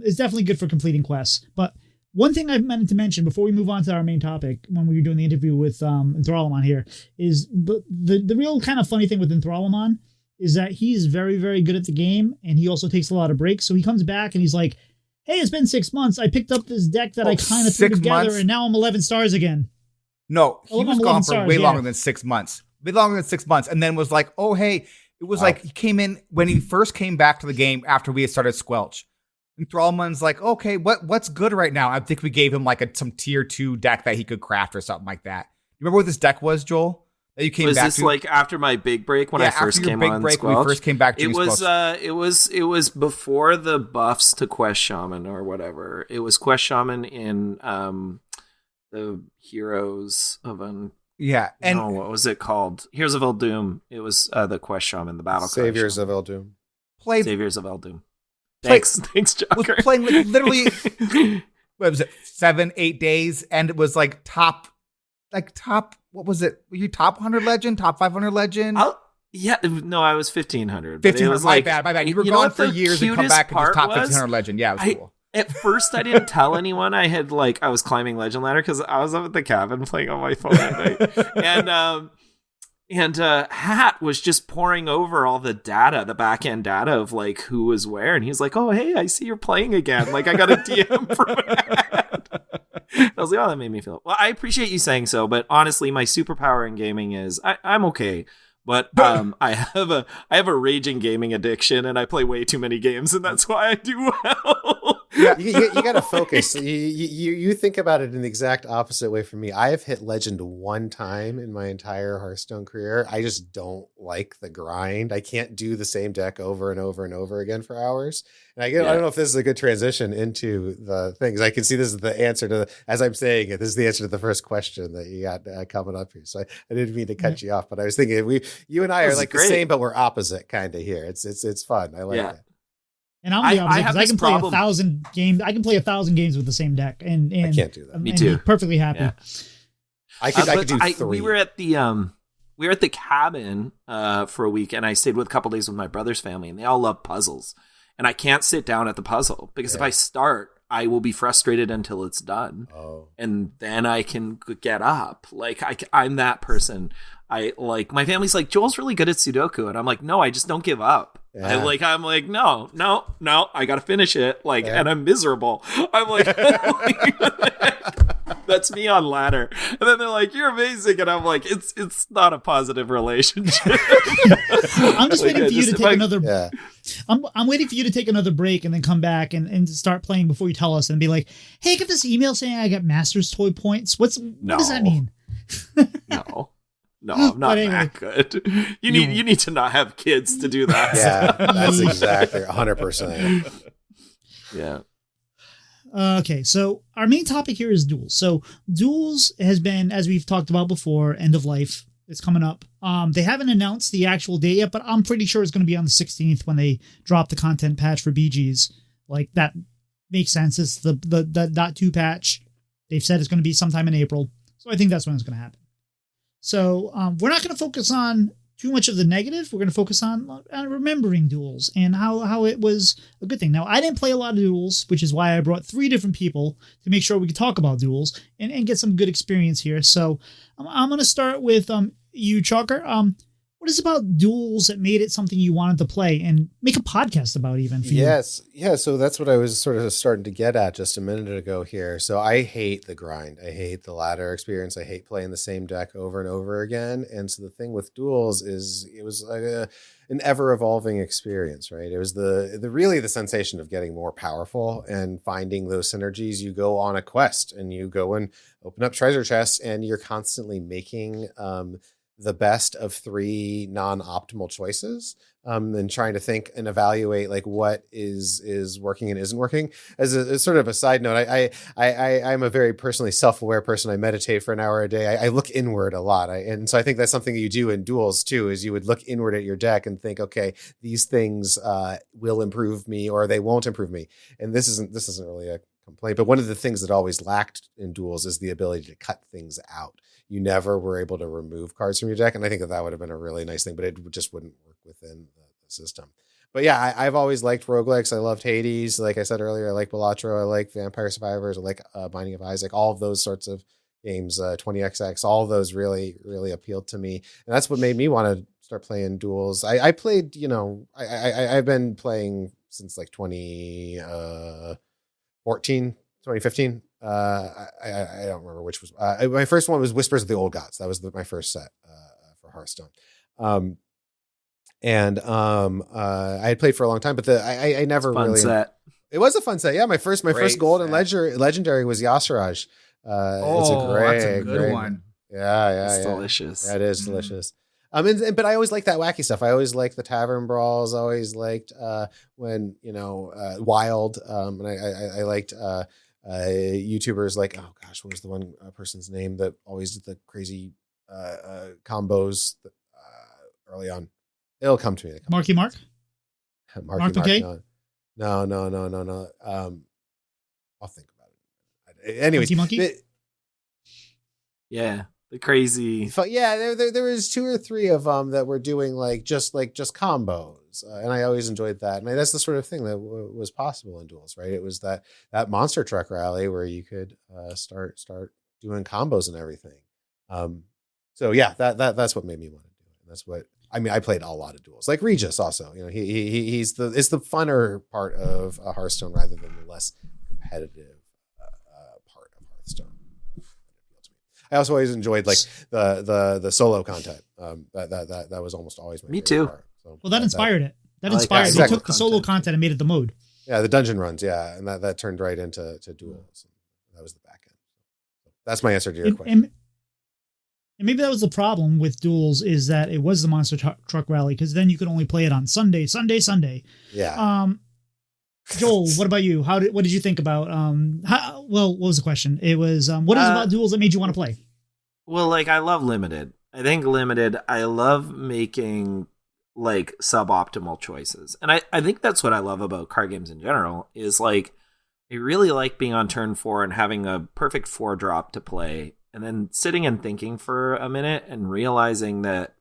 It's definitely good for completing quests. But one thing I meant to mention before we move on to our main topic, when we were doing the interview with Enthralimund here, is the real kind of funny thing with Enthralimund is that he's very, very good at the game, and he also takes a lot of breaks. So he comes back and he's like, hey, it's been 6 months. I picked up this deck that I kind of threw 6 together, months? and now I'm 11 stars again. No, he was 11 gone for stars, way yeah. longer than 6 months. Way longer than 6 months. And then was like, oh, hey, it was like he came in when he first came back to the game after we had started Squelch. And Thrallman's like, okay, what's good right now? I think we gave him like some tier 2 deck that he could craft or something like that. You remember what this deck was, Joel? That you came Was back this to? like after my big break when I first came on break when we Squelch? first came back to It was Squelch. it was before the buffs to Quest Shaman or whatever. It was Quest Shaman in the Heroes of Yeah, and what was it called? Heroes of Eldoom. It was the Quest Shaman, the battle Saviors Quest of Eldoom. played Saviors of Eldoom. Play- Thanks, was Joker. playing like literally what was it, 7-8 days, and it was like top what was it? Were you top 100 legend, top 500 legend? Yeah, no, I was 1500. 1500. My bad. You were know gone what for the years and come cutest back and just part top was? 1500 legend. Yeah, it was cool. At first, I didn't tell anyone I was climbing Legend Ladder because I was up at the cabin playing on my phone at night, and Hat was just pouring over all the data, the back end data of like who was where, and he's like, "Oh, hey, I see you're playing again." Like I got a DM from Hat. I was like, "Oh, that made me feel." Well, I appreciate you saying so, but honestly, my superpower in gaming is I'm okay. But I have a raging gaming addiction, and I play way too many games, and that's why I do well. You got to focus. You think about it in the exact opposite way from me. I have hit legend one time in my entire Hearthstone career. I just don't like the grind. I can't do the same deck over and over and over again for hours. And I don't know if this is a good transition into the things. I can see this is the answer to, as I'm saying it, this is the answer to the first question that you got coming up here. So I didn't mean to cut you off, but I was thinking you and I are like the same, but we're opposite kind of here. It's fun. I like it. And I'm the opposite because I can play problem. 1,000 games. I can play 1,000 games with the same deck, and I can't do that. Me too. Be perfectly happy. Yeah. I could do 3. We were at the cabin for a week, and I stayed with a couple days with my brother's family, and they all love puzzles. And I can't sit down at the puzzle because if I start, I will be frustrated until it's done, and then I can get up. Like I'm that person. I like my family's like, Joel's really good at Sudoku, and I'm like, no, I just don't give up. Yeah. I'm like, no, I gotta finish it. Like, and I'm miserable. I'm like, that's me on ladder. And then they're like, you're amazing, and I'm like, it's not a positive relationship. I'm just waiting for you to take another. Yeah. I'm waiting for you to take another break and then come back and start playing before you tell us and be like, hey, I got this email saying I got Master's Toy points. What does that mean? No, I'm not anyway. that good. You need to not have kids to do that. Yeah, that's exactly 100%. Yeah. Okay, so our main topic here is Duels. So Duels has been, as we've talked about before, end of life. It's coming up. They haven't announced the actual date yet, but I'm pretty sure it's going to be on the 16th when they drop the content patch for BGs. Like, that makes sense. It's the .2 patch. They've said it's going to be sometime in April. So I think that's when it's going to happen. So we're not going to focus on too much of the negative. We're going to focus on remembering Duels and how it was a good thing. Now, I didn't play a lot of Duels, which is why I brought 3 different people to make sure we could talk about Duels and get some good experience here. So I'm going to start with you, Chalker. What is it about Duels that made it something you wanted to play and make a podcast about even for you? Yes. Yeah. So that's what I was sort of starting to get at just a minute ago here. So I hate the grind. I hate the ladder experience. I hate playing the same deck over and over again. And so the thing with Duels is it was like an ever evolving experience, right? It was really the sensation of getting more powerful and finding those synergies. You go on a quest and you go and open up treasure chests and you're constantly making, the best of 3 non-optimal choices, and trying to think and evaluate like what is working and isn't working. As a sort of a side note, I'm a very personally self-aware person. I meditate for an hour a day. I look inward a lot. And so I think that's something you do in Duels too, is you would look inward at your deck and think, okay, these things will improve me or they won't improve me. And this isn't really a complaint, but one of the things that always lacked in Duels is the ability to cut things out. You never were able to remove cards from your deck. And I think that would have been a really nice thing, but it just wouldn't work within the system. But yeah, I've always liked roguelikes. I loved Hades. Like I said earlier, I like Balatro. I like Vampire Survivors. I like Binding of Isaac. All of those sorts of games, 20XX, all of those really, really appealed to me. And that's what made me want to start playing Duels. I played, I've been playing since like 2014, 2015. I don't remember which was my first one was Whispers of the Old Gods. That was my first set for Hearthstone. I had played for a long time, but I never fun really set. It was a fun set. Yeah, my first golden set. legendary was Yasiraj. It's a that's a good one. Yeah, it's delicious. Yeah, it is delicious. But I always liked that wacky stuff. I always liked the tavern brawls. I always liked when Wild. And I liked YouTubers like, oh gosh, what was the one person's name that always did the crazy combos early on? It'll come to me. Marky Mark? Mark okay? No. I'll think about it. Anyways, Monkey? Yeah, the crazy. Yeah, there was 2 or 3 of them that were doing just combos, and I always enjoyed that. I mean, that's the sort of thing that was possible in Duels, right? It was that monster truck rally where you could start doing combos and everything. So yeah, that's what made me want to do it. And that's what I played a lot of Duels, like Regis. Also, it's the funner part of Hearthstone rather than the less competitive part of Hearthstone. I also always enjoyed the solo content. That was almost always my Me favorite too. part. So That inspired it. That like inspired. that. They Exactly. took the solo content and made it the mode. Yeah, the dungeon runs. Yeah, and that turned right into Duels. That was the back end. That's my answer to your question. And maybe that was the problem with Duels, is that it was the monster truck rally, because then you could only play it on Sunday. Yeah. Joel, what about you? What did you think about what was the question? It was what is it about Duels that made you want to play? Well, I love Limited. I think Limited, I love making suboptimal choices. And I think that's what I love about card games in general, is I really like being on turn 4 and having a perfect 4-drop to play, and then sitting and thinking for a minute and realizing that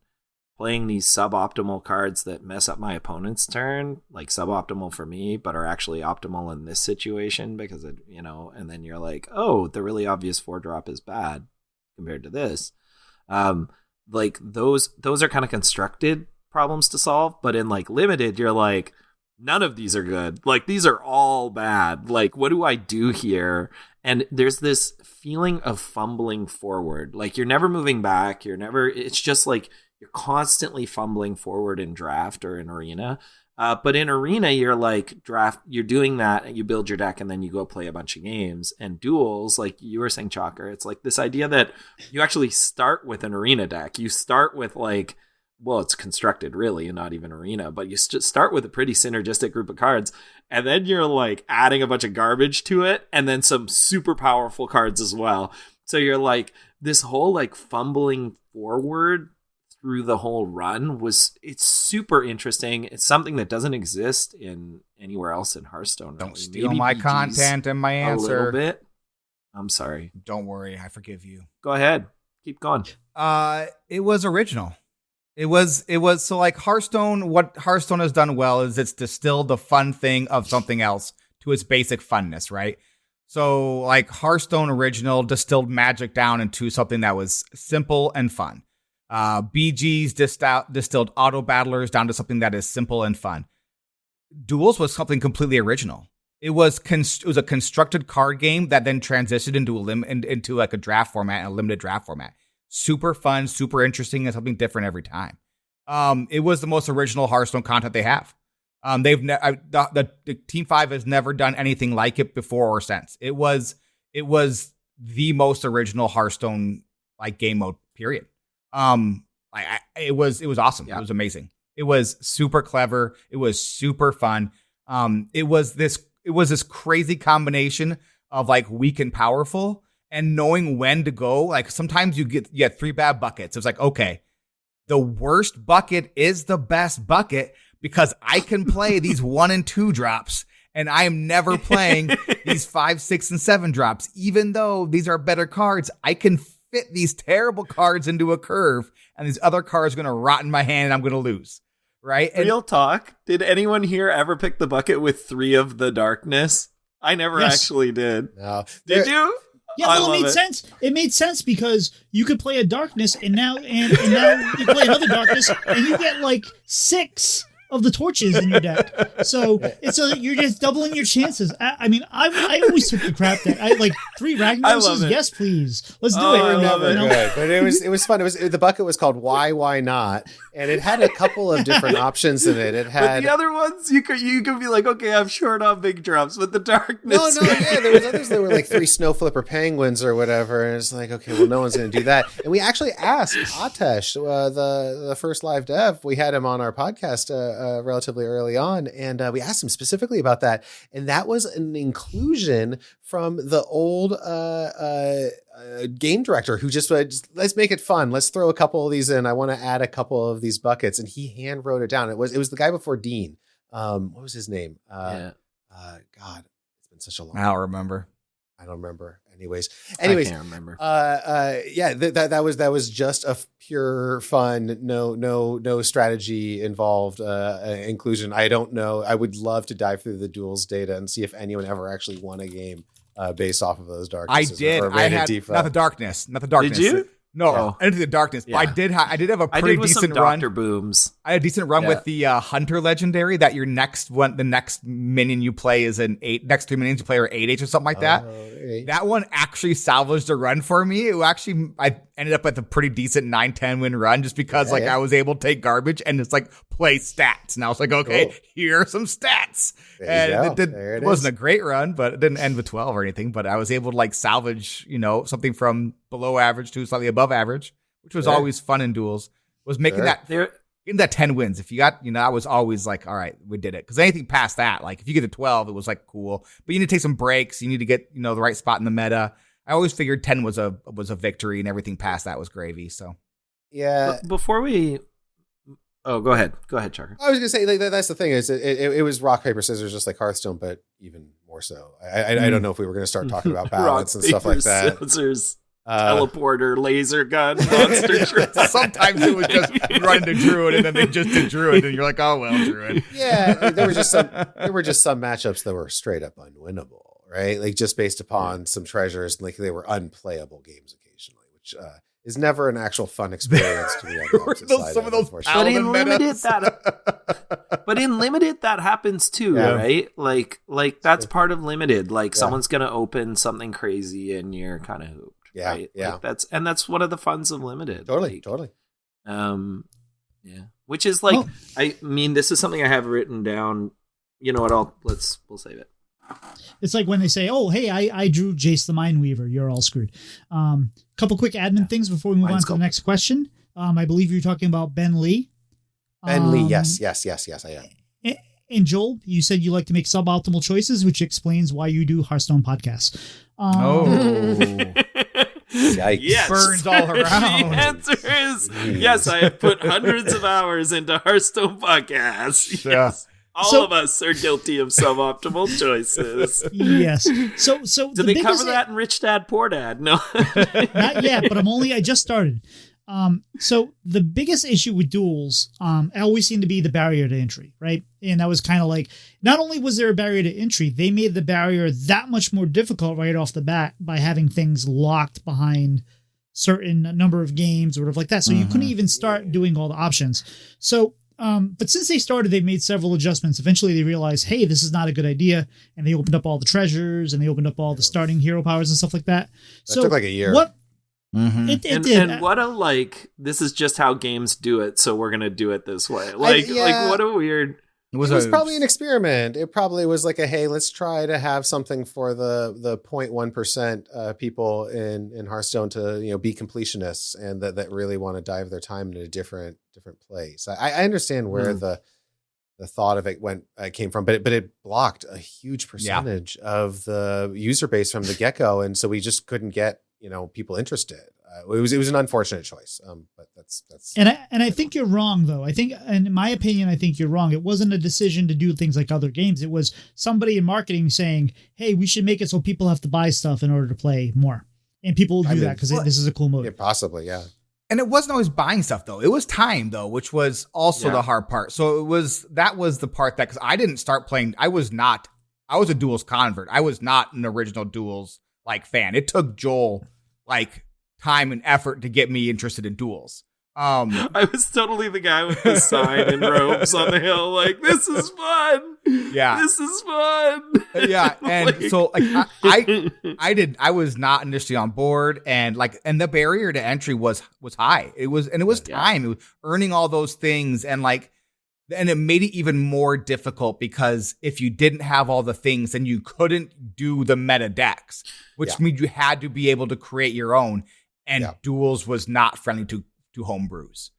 playing these suboptimal cards that mess up my opponent's turn, suboptimal for me, but are actually optimal in this situation because and then you're like, oh, the really obvious 4-drop is bad compared to this. Those are kind of constructed problems to solve, but in Limited, you're like, none of these are good. These are all bad. What do I do here? And there's this feeling of fumbling forward. You're never moving back. It's just you're constantly fumbling forward in draft or in arena. But in arena, you're draft, you're doing that and you build your deck and then you go play a bunch of games. And Duels, like you were saying, Chalker, it's this idea that you actually start with an arena deck. You start with well, it's constructed really and not even arena, but you start with a pretty synergistic group of cards, and then you're like adding a bunch of garbage to it, and then some super powerful cards as well. So you're like, this whole like fumbling forward through the whole run it's super interesting. It's something that doesn't exist in anywhere else in Hearthstone. Don't steal my BG's content and my answer. A little bit. I'm sorry. Don't worry, I forgive you. Go ahead. Keep going. It was original. It was so like Hearthstone. What Hearthstone has done well is it's distilled the fun thing of something else to its basic funness, right? So like Hearthstone original distilled Magic down into something that was simple and fun. BG's distilled auto battlers down to something that is simple and fun. Duels was something completely original. It was a constructed card game that then transitioned into like a draft format, a limited draft format. Super fun, super interesting, and something different every time. It was the most original Hearthstone content they have. The Team 5 has never done anything like it before or since. It was the most original Hearthstone like game mode, period. It was awesome. Yeah. It was amazing. It was super clever. It was super fun. It was this crazy combination of like weak and powerful, and knowing when to go. Like sometimes you get 3 bad buckets. It's like, okay, the worst bucket is the best bucket because I can play these 1 and 2 drops, and I am never playing these 5, 6, and 7 drops. Even though these are better cards, I can fit these terrible cards into a curve, and these other cards are going to rot in my hand, and I'm going to lose. Right? Real talk. Did anyone here ever pick the bucket with 3 of the darkness? I never actually did. No. Did you? Yeah, well, it made sense. It made sense because you could play a darkness, and now you play another darkness, and you get like 6 of the torches in your deck. So you're just doubling your chances. I always took the crap deck. I like 3 Ragnaroses. Yes, please. Let's do it. I love it. Good. But it was fun. The bucket was called Why Not, and it had a couple of different options in it. It had but the other ones you could be like, okay, I'm short on big drops, but the darkness. No, yeah. There was others that were like 3 snow flipper penguins or whatever, and it's like, okay, well, no one's going to do that. And we actually asked Atesh, the first live dev. We had him on our podcast relatively early on, and we asked him specifically about that, and that was an inclusion from the old game director who just let's make it fun, let's throw a couple of these in, I want to add a couple of these buckets, and he hand wrote it down. It was the guy before Dean. What was his name? God, it's been such a long time. I don't remember. Anyways, I can't remember. That was just a pure fun, no strategy involved inclusion. I don't know. I would love to dive through the Duels data and see if anyone ever actually won a game based off of those darknesses. I did. I had not the darkness. Did you? No, into the darkness. Yeah. But I did have a pretty decent run. Dr. Booms. I had a decent run with the Hunter Legendary. That the next minion you play is an 8. Next 2 minions you play are 8H or something like that. That one actually salvaged a run for me. I ended up with a pretty decent 9-10 win run just because I was able to take garbage and just like play stats. And I was like, okay, here are some stats. It wasn't a great run, but it didn't end with 12 or anything. But I was able to like salvage, something from below average to slightly above average, which was always fun in Duels. Was making that 10 wins. If you got, I was always like, all right, we did it. Because anything past that, like if you get to 12, it was like cool. But you need to take some breaks. You need to get, the right spot in the meta. I always figured 10 was a victory, and everything past that was gravy. So yeah. Before we, go ahead, Chucker. I was gonna say that's the thing is it was rock paper scissors just like Hearthstone, but even more so. I don't know if we were gonna start talking about balance and stuff like that. Scissors. Teleporter, laser gun, monster truck. Sometimes it was just run into Druid, and then they just did Druid, and you're like, oh well, Druid. Yeah, there were just some matchups that were straight up unwinnable, right? Like just based upon some treasures, like they were unplayable games occasionally, which is never an actual fun experience to be on the opposite side. Some of those, but in limited that happens too, right? Like that's part of limited. Like someone's gonna open something crazy, and you're kind of hooped. Yeah, right? yeah. Like that's one of the funs of limited. Totally. Yeah. Which is like, this is something I have written down. You know what? We'll save it. It's like when they say, "Oh, hey, I drew Jace the Mindweaver. You're all screwed." Couple quick admin things before we move on to the next question. I believe you're talking about Ben Lee. Ben Lee, yes, I am. And Joel, you said you like to make suboptimal choices, which explains why you do Hearthstone podcasts. Yikes. Yes. Burns all around. The answer is yes, I have put hundreds of hours into Hearthstone podcasts. Yeah. Yes. All of us are guilty of suboptimal choices. Yes. So Did they cover that in Rich Dad Poor Dad? No. Not yet, but I just started. So the biggest issue with Duels, always seemed to be the barrier to entry, right? And that was kind of like, not only was there a barrier to entry, they made the barrier that much more difficult right off the bat by having things locked behind certain number of games or whatever like that. So you couldn't even start doing all the options. So, but since they started, they've made several adjustments. Eventually they realized, hey, this is not a good idea. And they opened up all the treasures and they opened up all the starting hero powers and stuff like that. That took like a year. It did. And what a this is just how games do it, so we're gonna do it this way. Like what a weird. It was probably an experiment. It probably was like hey, let's try to have something for the 0.1% people in Hearthstone to be completionists and that really want to dive their time into a different place. I understand where the thought of it came from, but it blocked a huge percentage of the user base from the get-go, and so we just couldn't get people interested. It was an unfortunate choice, but that's. And I think you're wrong, though. I think, in my opinion, I think you're wrong. It wasn't a decision to do things like other games. It was somebody in marketing saying, "Hey, we should make it so people have to buy stuff in order to play more," and people will do that because this is a cool mode. Yeah, possibly, yeah. And it wasn't always buying stuff though. It was time though, which was also the hard part. So that was the part that, because I didn't start playing. I was a Duels convert. I was not an original Duels fan. It took Joel time and effort to get me interested in Duels. I was totally the guy with the sign and robes on the hill, this is fun. Yeah, this is fun. Yeah, and so I was not initially on board, and the barrier to entry was high. It was time. It was earning all those things, and it made it even more difficult because if you didn't have all the things, then you couldn't do the meta decks, which means you had to be able to create your own. And Duels was not friendly to homebrews.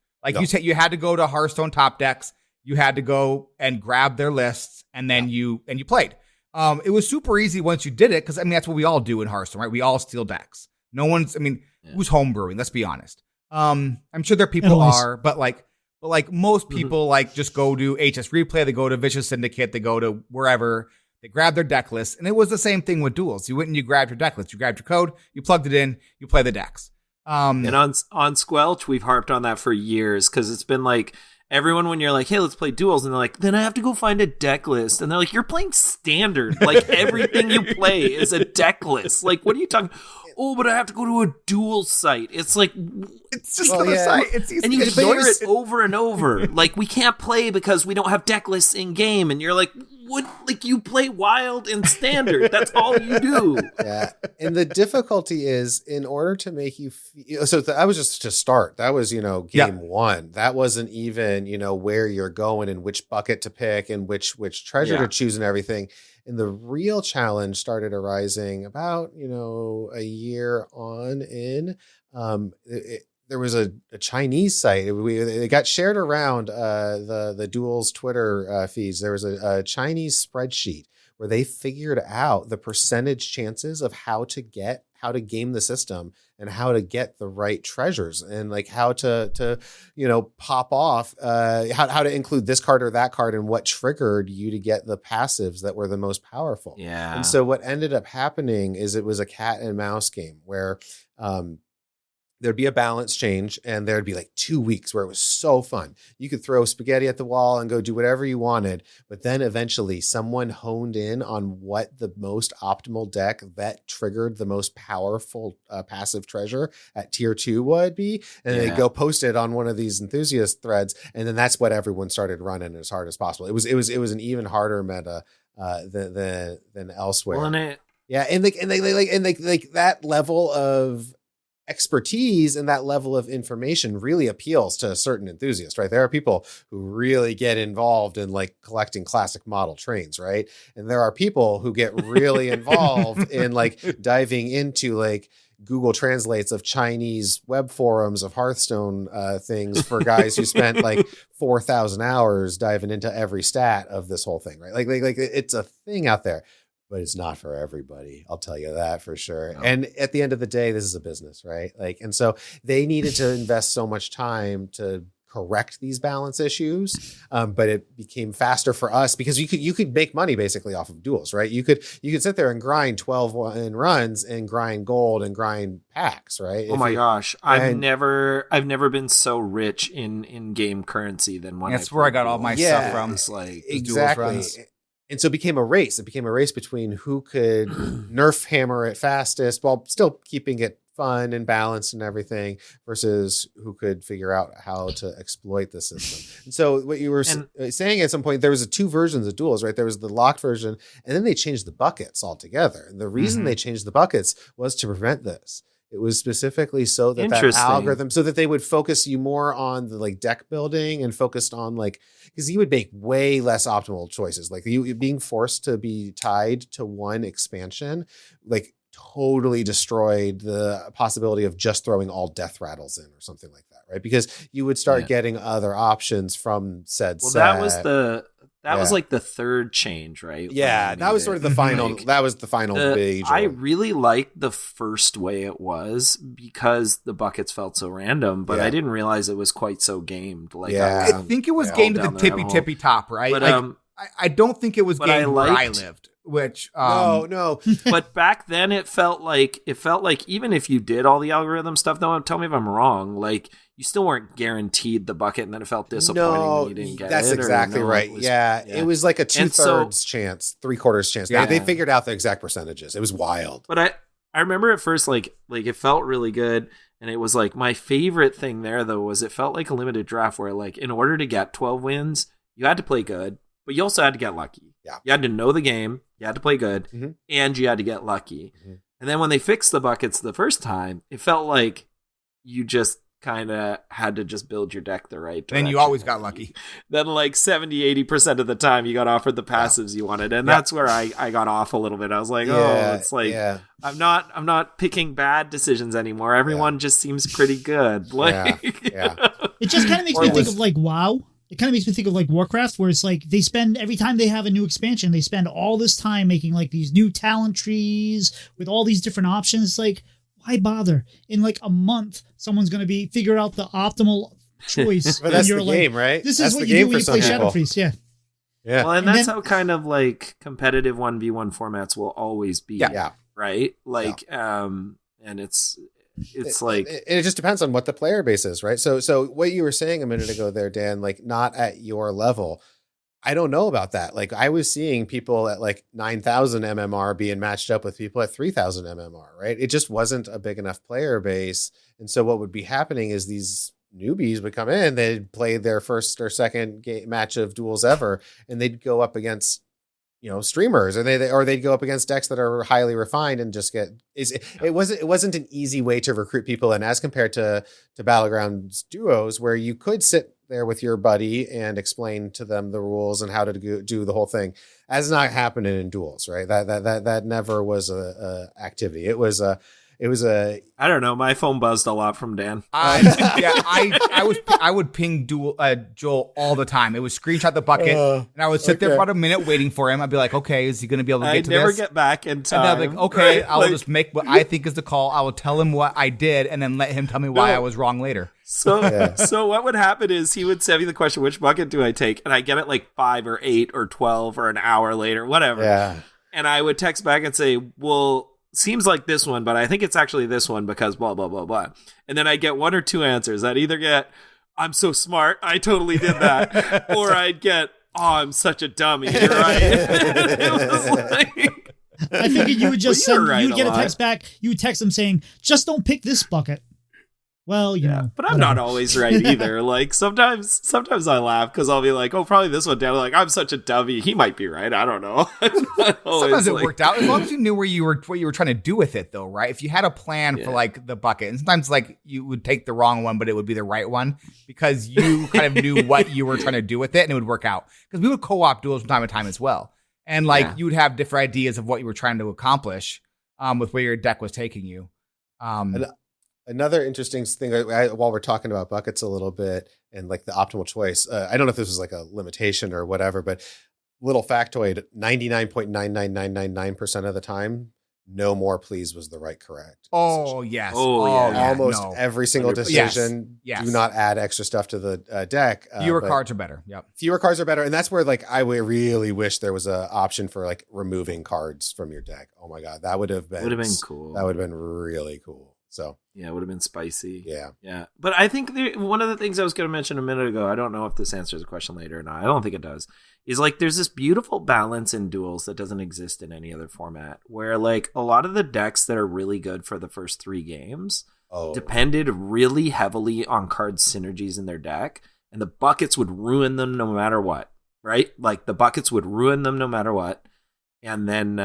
You had to go to Hearthstone top decks. You had to go and grab their lists, and then you played. It was super easy once you did it, because that's what we all do in Hearthstone, right? We all steal decks. No one's. Who's homebrewing? Let's be honest. I'm sure there people are, but most people just go to HS Replay, they go to Vicious Syndicate, they go to wherever, they grab their deck list, and it was the same thing with Duels. You went and you grabbed your deck list, you grabbed your code, you plugged it in, you play the decks. And on Squelch, we've harped on that for years, because it's been everyone, when you're hey, let's play Duels, and they're then I have to go find a deck list, and they're you're playing standard, everything you play is a deck list. What are you talking? Oh, but I have to go to a Duel site. It's it's just another site. It's easy, and you hear it over and over. We can't play because we don't have deck lists in game, and you're what? You play Wild and Standard. That's all you do. Yeah, and the difficulty is, in order to make you feel. So that was just to start. That was game one. That wasn't even where you're going and which bucket to pick and which treasure to choose and everything. And the real challenge started arising about, a year on in. There was a Chinese site. It got shared around the Duels Twitter feeds. There was a Chinese spreadsheet where they figured out the percentage chances of how to game the system and how to get the right treasures and how to pop off, how to include this card or that card and what triggered you to get the passives that were the most powerful. Yeah. And so what ended up happening is it was a cat and mouse game where, there'd be a balance change, and there'd be 2 weeks where it was so fun. You could throw spaghetti at the wall and go do whatever you wanted. But then eventually someone honed in on what the most optimal deck that triggered the most powerful passive treasure at tier 2 would be. And they go post it on one of these enthusiast threads. And then that's what everyone started running as hard as possible. It was an even harder meta than elsewhere. Well, and that level of expertise and that level of information really appeals to a certain enthusiast, right? There are people who really get involved in collecting classic model trains, right? And there are people who get really involved in diving into Google Translates of Chinese web forums of Hearthstone things for guys who spent like 4,000 hours diving into every stat of this whole thing, right? Like it's a thing out there, but it's not for everybody. I'll tell you that for sure. No. And at the end of the day, this is a business, right? Like, and so they needed to invest so much time to correct these balance issues, but it became faster for us because you could make money basically off of duels, right? You could sit there and grind 12 runs and grind gold and grind packs, right? Oh my gosh, I've never been so rich in game currency than when that's where I got all my stuff from. It's like exactly. And so it became a race. It became a race between who could nerf hammer it fastest while still keeping it fun and balanced and everything versus who could figure out how to exploit the system. And so what you were saying at some point, there was two versions of duels, right? There was the locked version, and then they changed the buckets altogether. And the reason they changed the buckets was to prevent this. It was specifically so that algorithm, so that they would focus you more on the like deck building and focused on like, because you would make way less optimal choices. Like you being forced to be tied to one expansion, like totally destroyed the possibility of just throwing all death rattles in or something like that, right? Because you would start getting other options from said set. That was like the third change, right? Yeah, that was sort of the final. That was the final big. I really liked the first way it was because the buckets felt so random, but I didn't realize it was quite so gamed. Like I think it was gamed to the tippy top, right? But like, I don't think it was gamed where I lived. Which no. But back then it felt like even if you did all the algorithm stuff, though, tell me if I'm wrong, like you still weren't guaranteed the bucket, and then it felt disappointing when you didn't get it. That's exactly right. It was like a 2/3 chance, 3/4 chance. Yeah, they figured out the exact percentages. It was wild. But I remember at first like it felt really good, and it was like my favorite thing there though was it felt like a limited draft where like in order to get 12 wins, you had to play good, but you also had to get lucky. Yeah, you had to know the game. You had to play good, and you had to get lucky. And then when they fixed the buckets the first time, it felt like you just kind of had to just build your deck the right direction. And you always got lucky. Then like 70-80% of the time you got offered the passives you wanted. And that's where I got off a little bit. I was like, it's like I'm not picking bad decisions anymore. Everyone just seems pretty good. Like It just kind of makes me think of like WoW. It kind of makes me think of like Warcraft, where it's like they spend every time they have a new expansion, they spend all this time making like these new talent trees with all these different options. It's like, why bother? In like a month, someone's going to be figure out the optimal choice. But that's the game, right? This is what you do when you play Shadow Priest. Yeah. Well, and that's how kind of like competitive 1v1 formats will always be. Yeah. Right. Like, and it's like it just depends on what the player base is, right? So what you were saying a minute ago there, Dan, like not at your level. I don't know about that. Like I was seeing people at like 9,000 MMR being matched up with people at 3,000 MMR, right? It just wasn't a big enough player base. And so what would be happening is these newbies would come in, they'd play their first or second match of duels ever, and they'd go up against streamers, or they'd go up against decks that are highly refined and just get it wasn't an easy way to recruit people in as compared to Battlegrounds duos where you could sit there with your buddy and explain to them the rules and how to do the whole thing. That's not happening in duels, right? That never was a activity. It was a I don't know. My phone buzzed a lot from Dan. I would ping Joel all the time. It would screenshot the bucket, and I would sit there for about a minute waiting for him. I'd be like, okay, is he going to be able to get to this? I'd never get back in time. And I'd be like, okay, I will just make what I think is the call. I will tell him what I did, and then let him tell me why I was wrong later. So what would happen is he would send me the question, which bucket do I take? And I get it like 5 or 8 or 12 or an hour later, whatever. Yeah. And I would text back and say, well, seems like this one, but I think it's actually this one because blah, blah, blah, blah. And then I get 1 or 2 answers. I'd either get, I'm so smart, I totally did that. Or I'd get, oh, I'm such a dummy. You're right. It was like, I figured you would just send, you would get a text back. You would text them saying, just don't pick this bucket. Well, you know. But I'm not always right either. Like sometimes I laugh because I'll be like, oh, probably this one down. Like, I'm such a dummy. He might be right. I don't know. Sometimes it worked out as long as you knew what you were trying to do with it, though, right? If you had a plan for like the bucket, and sometimes like you would take the wrong one, but it would be the right one because you kind of knew what you were trying to do with it, and it would work out. Because we would co-op duels from time to time as well, and like you would have different ideas of what you were trying to accomplish with where your deck was taking you. Another interesting thing, while we're talking about buckets a little bit and like the optimal choice, I don't know if this was like a limitation or whatever, but little factoid, 99.99999% of the time, no more please was the right correct Oh, decision. yes. Oh, yeah. Almost every single 100%. decision. Yes. Do not add extra stuff to the deck. Fewer but cards are better. Yep. Fewer cards are better. And that's where like I would really wish there was an option for like removing cards from your deck. Oh my God. That would have been cool. That would have been really cool. So yeah, it would have been spicy. Yeah. Yeah. But I think one of the things I was going to mention a minute ago, I don't know if this answers the question later or not. I don't think it does. Is like there's this beautiful balance in Duels that doesn't exist in any other format, where like a lot of the decks that are really good for the first 3 games depended really heavily on card synergies in their deck, and the buckets would ruin them no matter what, right? Like the buckets would ruin them no matter what. And then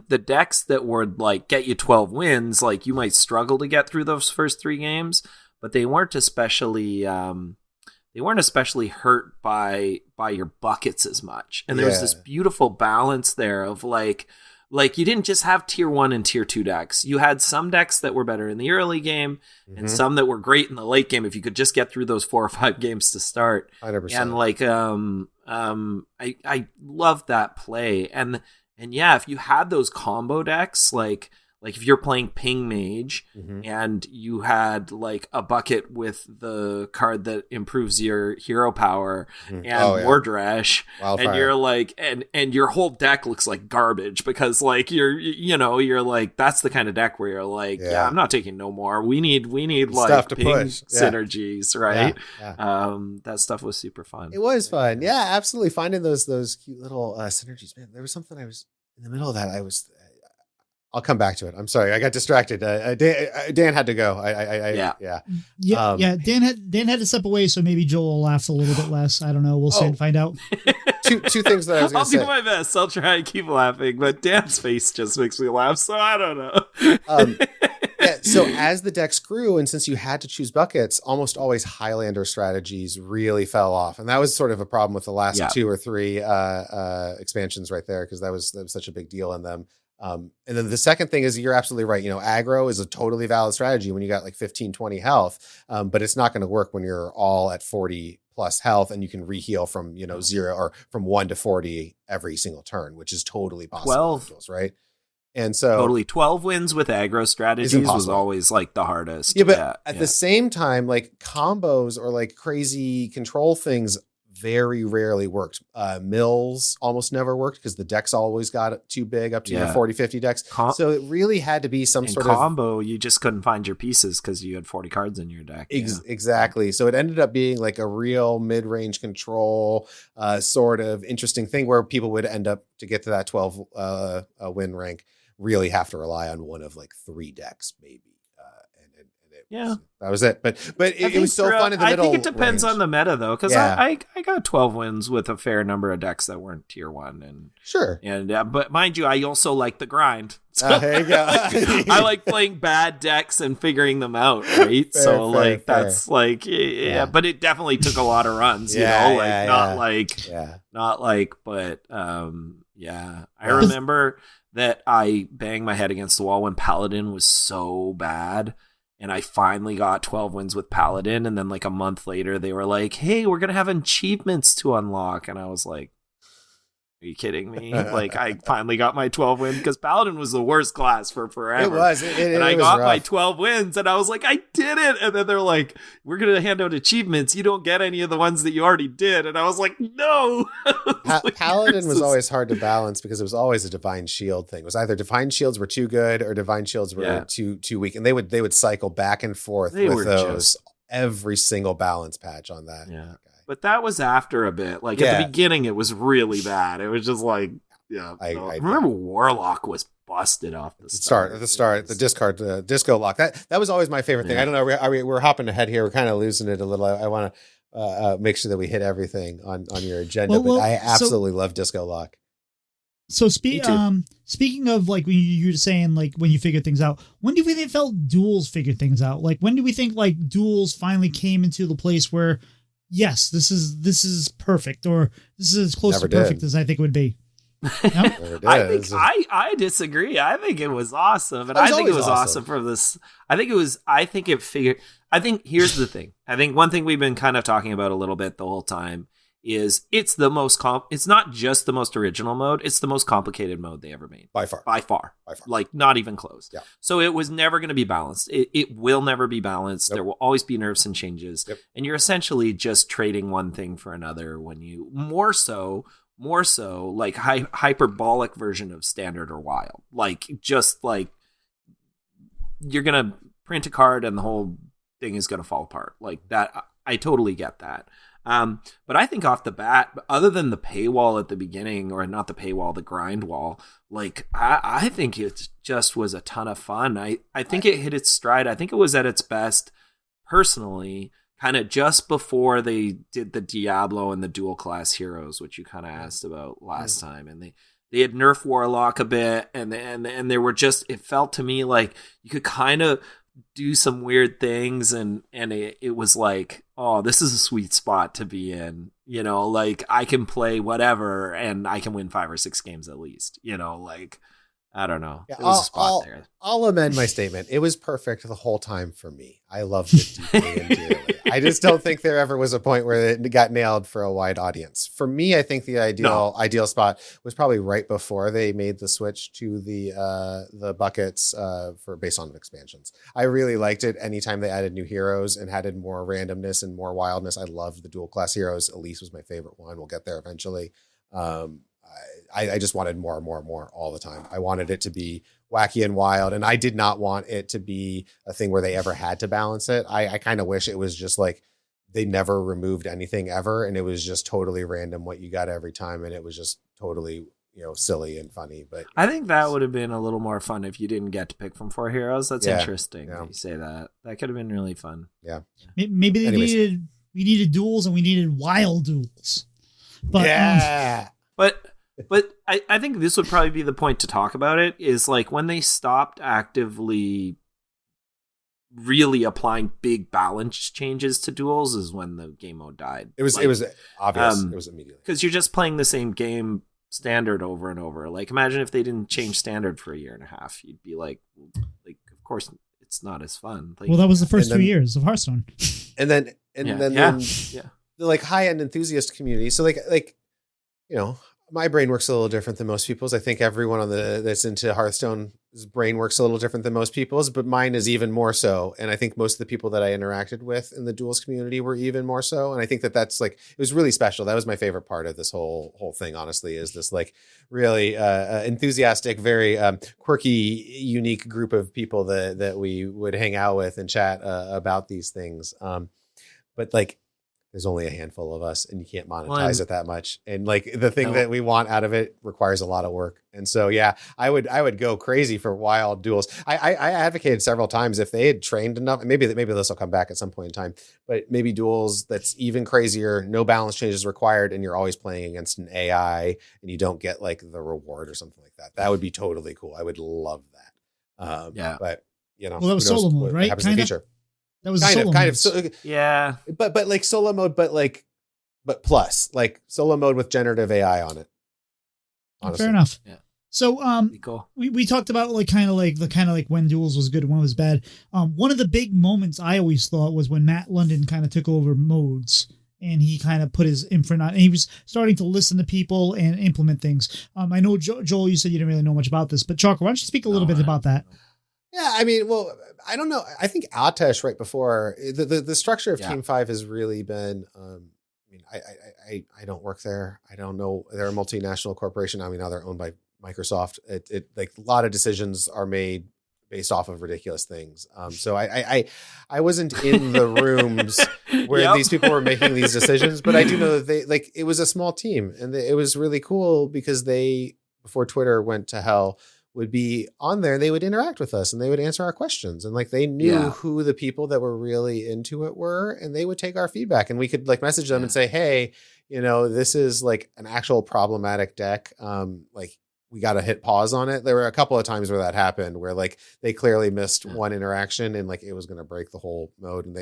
the decks that would like get you 12 wins, like you might struggle to get through those first 3 games, but they weren't especially hurt by your buckets as much. And there's this beautiful balance there of like you didn't just have tier 1 and tier 2 decks. You had some decks that were better in the early game and some that were great in the late game if you could just get through those 4 or 5 games to start. 100%. And like I love that play. And yeah, if you had those combo decks, like if you're playing Ping Mage and you had like a bucket with the card that improves your hero power and Wardresh, and you're like, and your whole deck looks like garbage because like you're like, that's the kind of deck where you're like, I'm not taking no more. We need like stuff to Ping push. synergies, right? Yeah. That stuff was super fun. It was fun. Yeah, absolutely. Finding those cute little synergies. Man, there was something I was in the middle of that. I'll come back to it. I'm sorry. I got distracted. Dan had to go. Dan had to step away, so maybe Joel laughs a little bit less. I don't know. We'll soon find out. Two things that I was going to say. I'll do my best. I'll try and keep laughing, but Dan's face just makes me laugh, so I don't know. So as the decks grew, and since you had to choose buckets, almost always Highlander strategies really fell off. And that was sort of a problem with the last 2 or 3 expansions right there, because that was such a big deal in them. And then the second thing is, you're absolutely right. Aggro is a totally valid strategy when you got like 15, 20 health, but it's not going to work when you're all at 40 plus health and you can reheal from, 0 or from 1 to 40 every single turn, which is totally possible. 12, right? And so totally 12 wins with aggro strategies was always like the hardest. Yeah, but at the same time, like combos or like crazy control things very rarely worked. Mills almost never worked because the decks always got too big up to your 40, 50 decks. So it really had to be some sort of combo. You just couldn't find your pieces because you had 40 cards in your deck. Exactly. So it ended up being like a real mid-range control sort of interesting thing where people would end up, to get to that 12 win rank, really have to rely on one of like 3 decks maybe. That was it. But it was so fun in the middle. I think it depends on the meta though, because I got 12 wins with a fair number of decks that weren't tier 1, and sure. And but mind you, I also like the grind. So there you go. I like playing bad decks and figuring them out, right? Fair. That's like but it definitely took a lot of runs, not like, but I remember that I banged my head against the wall when Paladin was so bad. And I finally got 12 wins with Paladin. And then like a month later, they were like, hey, we're going to have achievements to unlock. And I was like, are you kidding me? Like I finally got my 12 win because Paladin was the worst class for forever. It was. And I got my 12 wins and I was like, I did it. And then they're like, we're going to hand out achievements. You don't get any of the ones that you already did. And I was like, no. Paladin was always hard to balance because it was always a Divine Shield thing. It was either Divine Shields were too good or Divine Shields were too weak. And they would cycle back and forth with those every single balance patch on that. Yeah. But that was after a bit. Like at the beginning, it was really bad. It was just like, I remember Warlock was busted off the start. The discard, disco lock. That was always my favorite thing. I don't know. We're hopping ahead here. We're kind of losing it a little. I want to make sure that we hit everything on your agenda. But I absolutely love disco lock. So speaking of like when you were saying like when you figured things out, when do we think felt Duels figured things out? Like when do we think like Duels finally came into the place where, yes, this is perfect, or this is as close to perfect as I think it would be? There it I think is. I disagree. I think it was awesome, and It was I think it always was awesome awesome. for this. I think it figured. I think here's the thing. I think one thing we've been kind of talking about a little bit the whole time is it's the most it's not just the most original mode, it's the most complicated mode they ever made. By far. By far. By far. Like not even close. Yeah. So it was never going to be balanced. It will never be balanced. Nope. There will always be nerfs and changes. Yep. And you're essentially just trading one thing for another when you more so like hyperbolic version of standard or wild. Like just like you're going to print a card and the whole thing is going to fall apart. Like that. I totally get that. But I think off the bat, other than the paywall at the beginning, or not the paywall, the grind wall, like I think it just was a ton of fun. I think it hit its stride. I think it was at its best personally, kind of just before they did the Diablo and the dual class heroes, which you kind of asked about last time. And they had nerf Warlock a bit, and they were just, it felt to me like you could kind of do some weird things, and it was like, oh, this is a sweet spot to be in, you know, like I can play whatever and I can win 5 or 6 games at least, you know, like I don't know. Yeah, There was a spot there. I'll amend my statement. It was perfect the whole time for me. I loved it deeply and dearly. I just don't think there ever was a point where it got nailed for a wide audience. For me, I think the ideal spot was probably right before they made the switch to the buckets for based on expansions. I really liked it anytime they added new heroes and added more randomness and more wildness. I loved the dual class heroes. Elise was my favorite one. We'll get there eventually. I just wanted more and more and more all the time. I wanted it to be wacky and wild, and I did not want it to be a thing where they ever had to balance it. I kind of wish it was just like they never removed anything ever, and it was just totally random what you got every time, and it was just totally, you know, silly and funny. But I think that would have been a little more fun if you didn't get to pick from 4 heroes. That's interesting that you say that. That could have been really fun. Yeah. Maybe we needed duels, and we needed wild duels. But yeah. But I think this would probably be the point to talk about it, is like when they stopped actively really applying big balance changes to duels is when the game mode died. It was obvious. It was immediately. Because you're just playing the same game standard over and over. Like imagine if they didn't change standard for a year and a half. You'd be like of course it's not as fun. Like, well, that was the first 2 years of Hearthstone. And then the like high-end enthusiast community. So like, you know, my brain works a little different than most people's. I think everyone that's into Hearthstone's brain works a little different than most people's, but mine is even more so. And I think most of the people that I interacted with in the duels community were even more so. And I think that's like, it was really special. That was my favorite part of this whole thing, honestly, is this like really enthusiastic, very quirky, unique group of people that we would hang out with and chat about these things. But like, there's only a handful of us, and you can't monetize it that much. And like the thing that we want out of it requires a lot of work. And so, yeah, I would go crazy for wild duels. I advocated several times if they had trained enough, and maybe this will come back at some point in time, but maybe duels that's even crazier, no balance changes required, and you're always playing against an AI, and you don't get like the reward or something like that. That would be totally cool. I would love that. But you know, well, that was solo mode, right? Happens in the future. That was kind of. So, yeah. But like solo mode, but plus like solo mode with generative AI on it. Honestly. Fair enough. Yeah. So cool. we talked about like kind of like when duels was good and when was bad. One of the big moments I always thought was when Matt London kind of took over modes, and he kind of put his imprint on, and he was starting to listen to people and implement things. I know Joel, you said you didn't really know much about this, but Chalker, why don't you speak a little bit about that? Yeah, I mean, well, I don't know. I think Atesh right before the structure of Team 5 has really been. I mean, I don't work there. I don't know. They're a multinational corporation. I mean, now they're owned by Microsoft. It like a lot of decisions are made based off of ridiculous things. So I wasn't in the rooms where these people were making these decisions, but I do know that it was a small team, and it was really cool because they, before Twitter went to hell, would be on there and they would interact with us and they would answer our questions. And like, they knew who the people that were really into it were, and they would take our feedback, and we could like message them and say, hey, you know, this is like an actual problematic deck. Like we got to hit pause on it. There were a couple of times where that happened, where like they clearly missed one interaction and like it was going to break the whole mode, and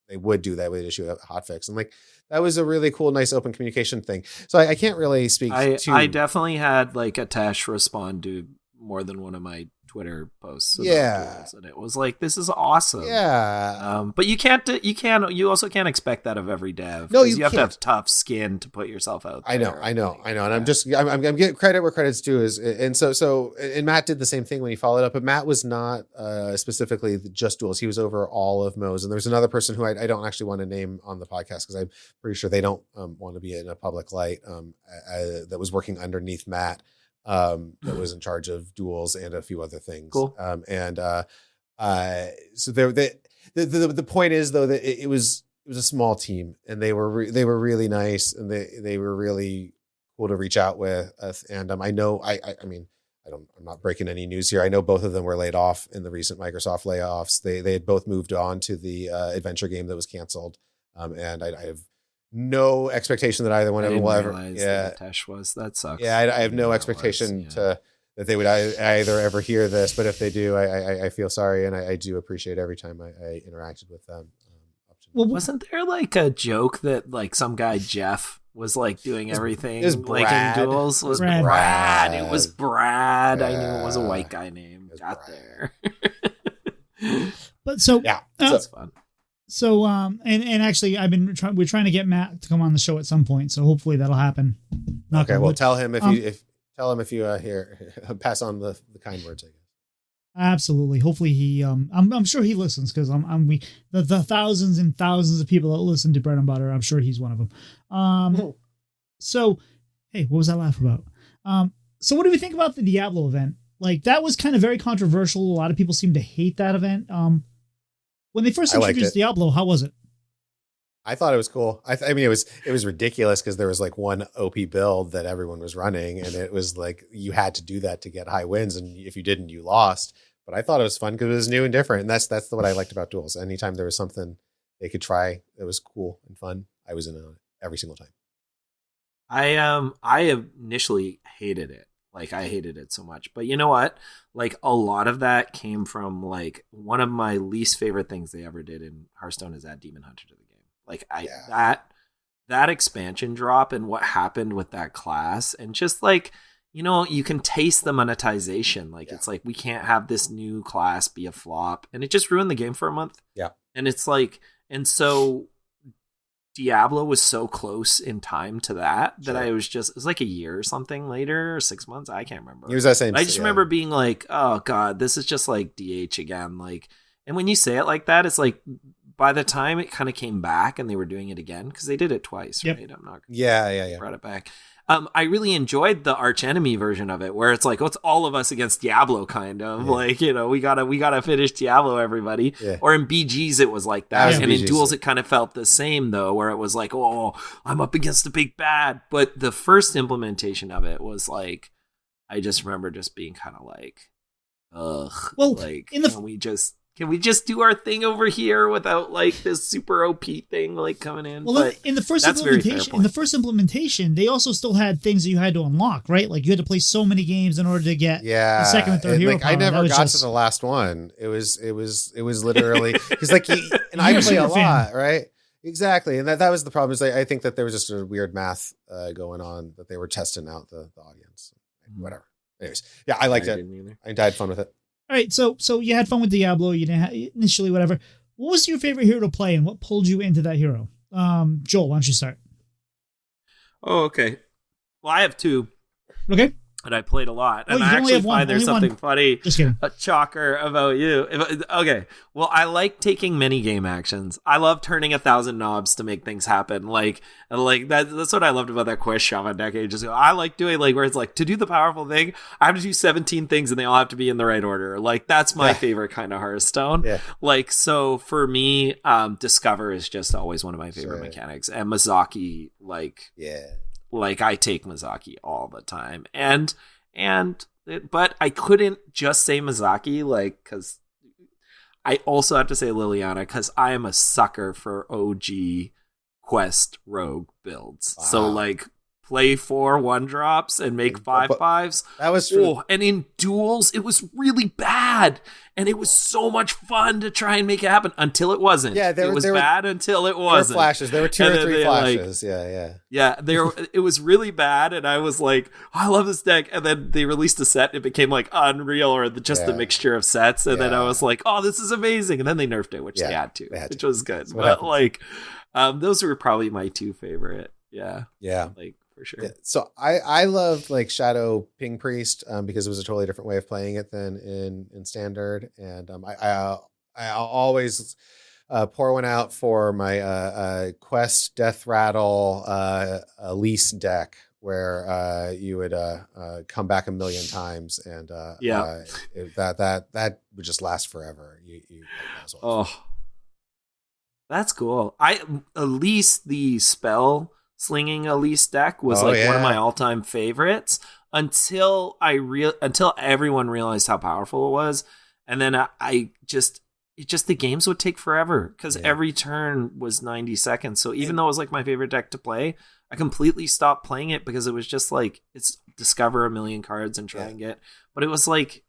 they they would do that. Would issue a hotfix, and like that was a really cool, nice open communication thing. So I can't really speak to. I definitely had like Atesh respond to more than one of my Twitter posts. Yeah. Duels, and it was like, this is awesome. Yeah. But you also can't expect that of every dev. No, you have can't. to have tough skin to put yourself out there. I know. And I'm getting credit where credit's due and Matt did the same thing when he followed up, but Matt was not specifically just Duels. He was over all of Mo's. And there's another person who I don't actually want to name on the podcast because I'm pretty sure they don't want to be in a public light that was working underneath Matt. That was in charge of Duels and a few other things. Cool. So the point is though that it was a small team and they were really nice and they were really cool to reach out with. And I know I'm not breaking any news here. I know both of them were laid off in the recent Microsoft layoffs. They had both moved on to the adventure game that was canceled. And I have no expectation that either one of them will ever. Yeah, Tesh was. That sucks. Yeah, I have no expectation that they would either ever hear this, but if they do, I feel sorry, and I do appreciate every time I interacted with them. Well, wasn't there like a joke that like some guy Jeff was like doing everything like in Duels? It was Brad. It was Brad. I knew it was a white guy name. Got there. But so that's fun. So, and actually, we're trying to get Matt to come on the show at some point. So hopefully that'll happen. Okay. Well, tell him if you hear, pass on the kind words, I guess. Absolutely. Hopefully he, I'm sure he listens because the thousands and thousands of people that listen to Bread and Butter, I'm sure he's one of them. So, hey, what was that laugh about? So what do we think about the Diablo event? Like that was kind of very controversial. A lot of people seem to hate that event. When they first introduced Diablo, how was it? I thought it was cool. I mean, it was ridiculous because there was like one OP build that everyone was running, and it was like you had to do that to get high wins, and if you didn't, you lost. But I thought it was fun because it was new and different, and that's what I liked about Duels. Anytime there was something they could try that was cool and fun, I was in on it every single time. I initially hated it. Like I hated it so much. But you know what? Like a lot of that came from like one of my least favorite things they ever did in Hearthstone is add Demon Hunter to the game. Like that expansion drop and what happened with that class and just like, you know, you can taste the monetization. Like it's like we can't have this new class be a flop, and it just ruined the game for a month. Yeah. And it's like, and so Diablo was so close in time to that I was just, it was like a year or something later, or 6 months. I can't remember. It was that same. I just remember being like, oh God, this is just like DH again. Like, and when you say it like that, it's like by the time it kind of came back and they were doing it again, because they did it twice, right? I'm not. Yeah. Brought it back. I really enjoyed the arch enemy version of it, where it's like, it's all of us against Diablo, kind of like, you know, we gotta finish Diablo, everybody. Yeah. Or in BGs, it was like that, and in Duels, it kind of felt the same though, where it was like, oh, I'm up against the big bad. But the first implementation of it was like, I just remember just being kind of like, ugh. Well, like, can we just do our thing over here without like this super OP thing like coming in? Well, but in the first implementation, they also still had things that you had to unlock, right? Like you had to play so many games in order to get the second and third hero power. I never got to the last one. It was literally because like and I play a lot, right? Exactly, and that was the problem. Is I think that there was just a weird math going on that they were testing out the audience. Whatever. Anyways, yeah, I liked it. I had fun with it. All right, so you had fun with Diablo. You didn't initially, whatever. What was your favorite hero to play, and what pulled you into that hero? Joel, why don't you start? Oh, okay. Well, I have two. Okay. And I played a lot. And I actually find there's something funny, a chalker about you. Okay. Well, I like taking mini game actions. I love turning 1,000 knobs to make things happen. Like that's what I loved about that quest shaman deck ages ago. I like doing like where it's like to do the powerful thing, I have to do 17 things and they all have to be in the right order. Like that's my favorite kind of Hearthstone. Yeah. Like, so for me, Discover is just always one of my favorite mechanics. And Mizaki, like I take Mizaki all the time, but I couldn't just say Mizaki, like, because I also have to say Liliana, because I am a sucker for OG Quest Rogue builds. Wow. So like play 4 1-drops and make 5/5s. That was true. Oh, and in Duels, it was really bad. And it was so much fun to try and make it happen until it wasn't. Yeah, it was bad until it wasn't. There were flashes. There were 2 or 3 flashes. Yeah, it was really bad. And I was like, oh, I love this deck. And then they released a set. It became like Unreal or just the mixture of sets. And then I was like, oh, this is amazing. And then they nerfed it, which they had to, which was good. But like, those were probably my 2 favorite. Yeah. Like, for sure. Yeah. So I loved like Shadow Ping Priest because it was a totally different way of playing it than in Standard, and I always pour one out for my Quest Death Rattle Elise deck where you would come back a million times, and that would just last forever. You that's cool. Elise, the spell slinging Elise deck was one of my all-time favorites until everyone realized how powerful it was, and then the games would take forever because every turn was 90 seconds. So even though it was like my favorite deck to play, I completely stopped playing it because it was just like it's discover a million cards and try and get. But it was like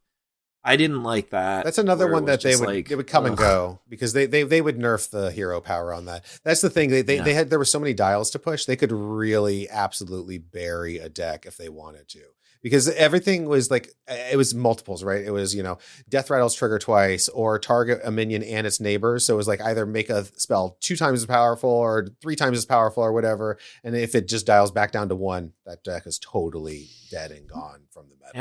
I didn't like that. That's another one that they would come and go because they would nerf the hero power on that. That's the thing. There were so many dials to push. They could really absolutely bury a deck if they wanted to, because everything was like, it was multiples, right? It was, Death Rattles trigger twice or target a minion and its neighbors. So it was like either make a spell 2 times as powerful or 3 times as powerful or whatever. And if it just dials back down to 1, that deck is totally dead and gone from the meta.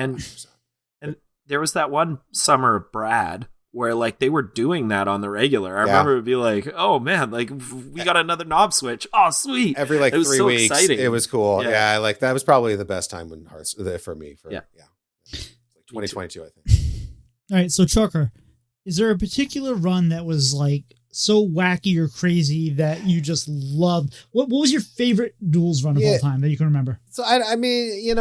And there was that one summer Brad where like they were doing that on the regular. I remember it would be like, oh man, like we got another knob switch. Oh, sweet. Every like 3 weeks. Exciting. It was cool. Yeah. Like that was probably the best time when Hearts for me. Like 2022, I think. All right. So Chucker, is there a particular run that was like so wacky or crazy that you just loved? What was your favorite Duels run of all time that you can remember? So I mean,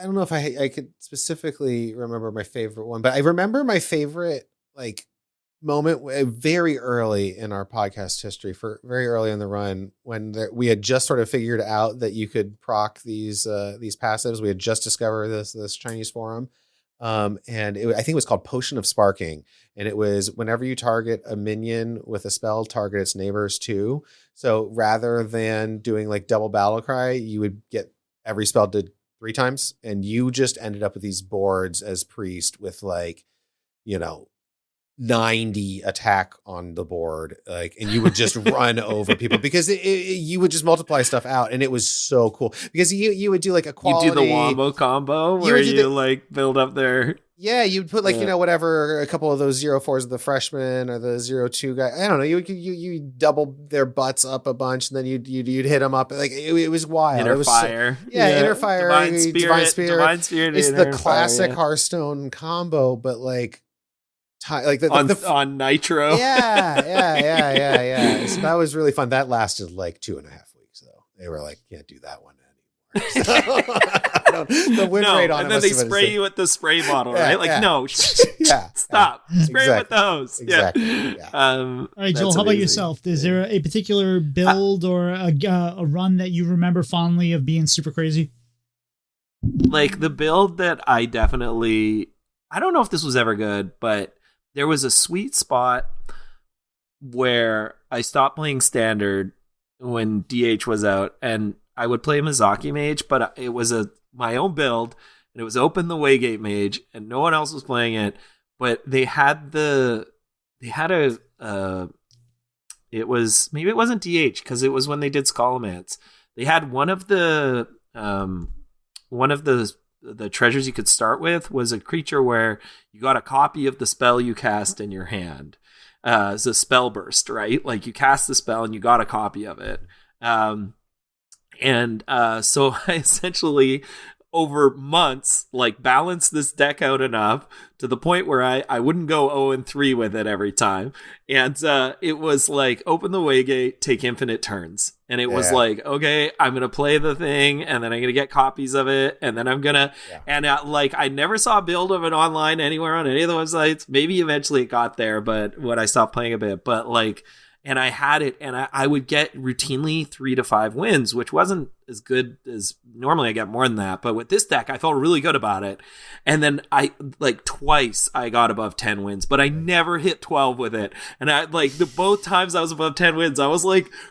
I don't know if I could specifically remember my favorite one, but I remember my favorite like moment very early in our podcast history, for very early in the run, when we had just sort of figured out that you could proc these passives. We had just discovered this Chinese forum, and I think it was called Potion of Sparking, and it was whenever you target a minion with a spell, target its neighbors too. So rather than doing like double battle cry, you would get every spell did 3 times, and you just ended up with these boards as priest with like 90 attack on the board, like, and you would just run over people because you would just multiply stuff out, and it was so cool because you would do like a quality. You do the wombo combo where you like build up their. Yeah, you'd put like whatever, a couple of those 0-4s of the freshman or the 0-2 guy. I don't know. You double their butts up a bunch, and then you'd hit them up. Like it was wild. Inner fire. Inner fire. Divine Spirit. It's the classic fire, Hearthstone combo, but like on Nitro. Yeah. So that was really fun. That lasted like 2.5 weeks though. They were like, can't do that one anymore. The win rate on and then they spray you with the spray bottle, right? Like, no, stop. Spray with the hose. Exactly. Yeah. All right, Joel, how about yourself? Is there a particular build or a run that you remember fondly of being super crazy? Like the build that I don't know if this was ever good, but there was a sweet spot where I stopped playing Standard when DH was out, and I would play Mizaki Mage, but it was my own build, and it was Open the Waygate Mage, and no one else was playing it. But maybe it wasn't DH because it was when they did Scholomance. They had one of the treasures you could start with was a creature where you got a copy of the spell you cast in your hand. It's a spell burst, right? Like you cast the spell and you got a copy of it. So I essentially over months like balanced this deck out enough to the point where I wouldn't go 0-3 with it every time. And it was like open the Waygate, take infinite turns. And it was like, okay, I'm going to play the thing, and then I'm going to get copies of it, and then I'm going to... Yeah. And I never saw a build of it online anywhere on any of the websites. Maybe eventually it got there, but when I stopped playing a bit. But like... And I had it, and I would get routinely 3 to 5 wins, which wasn't as good as normally I get more than that. But with this deck, I felt really good about it. And then twice I got above 10 wins, but I never hit 12 with it. And I both times I was above 10 wins, I was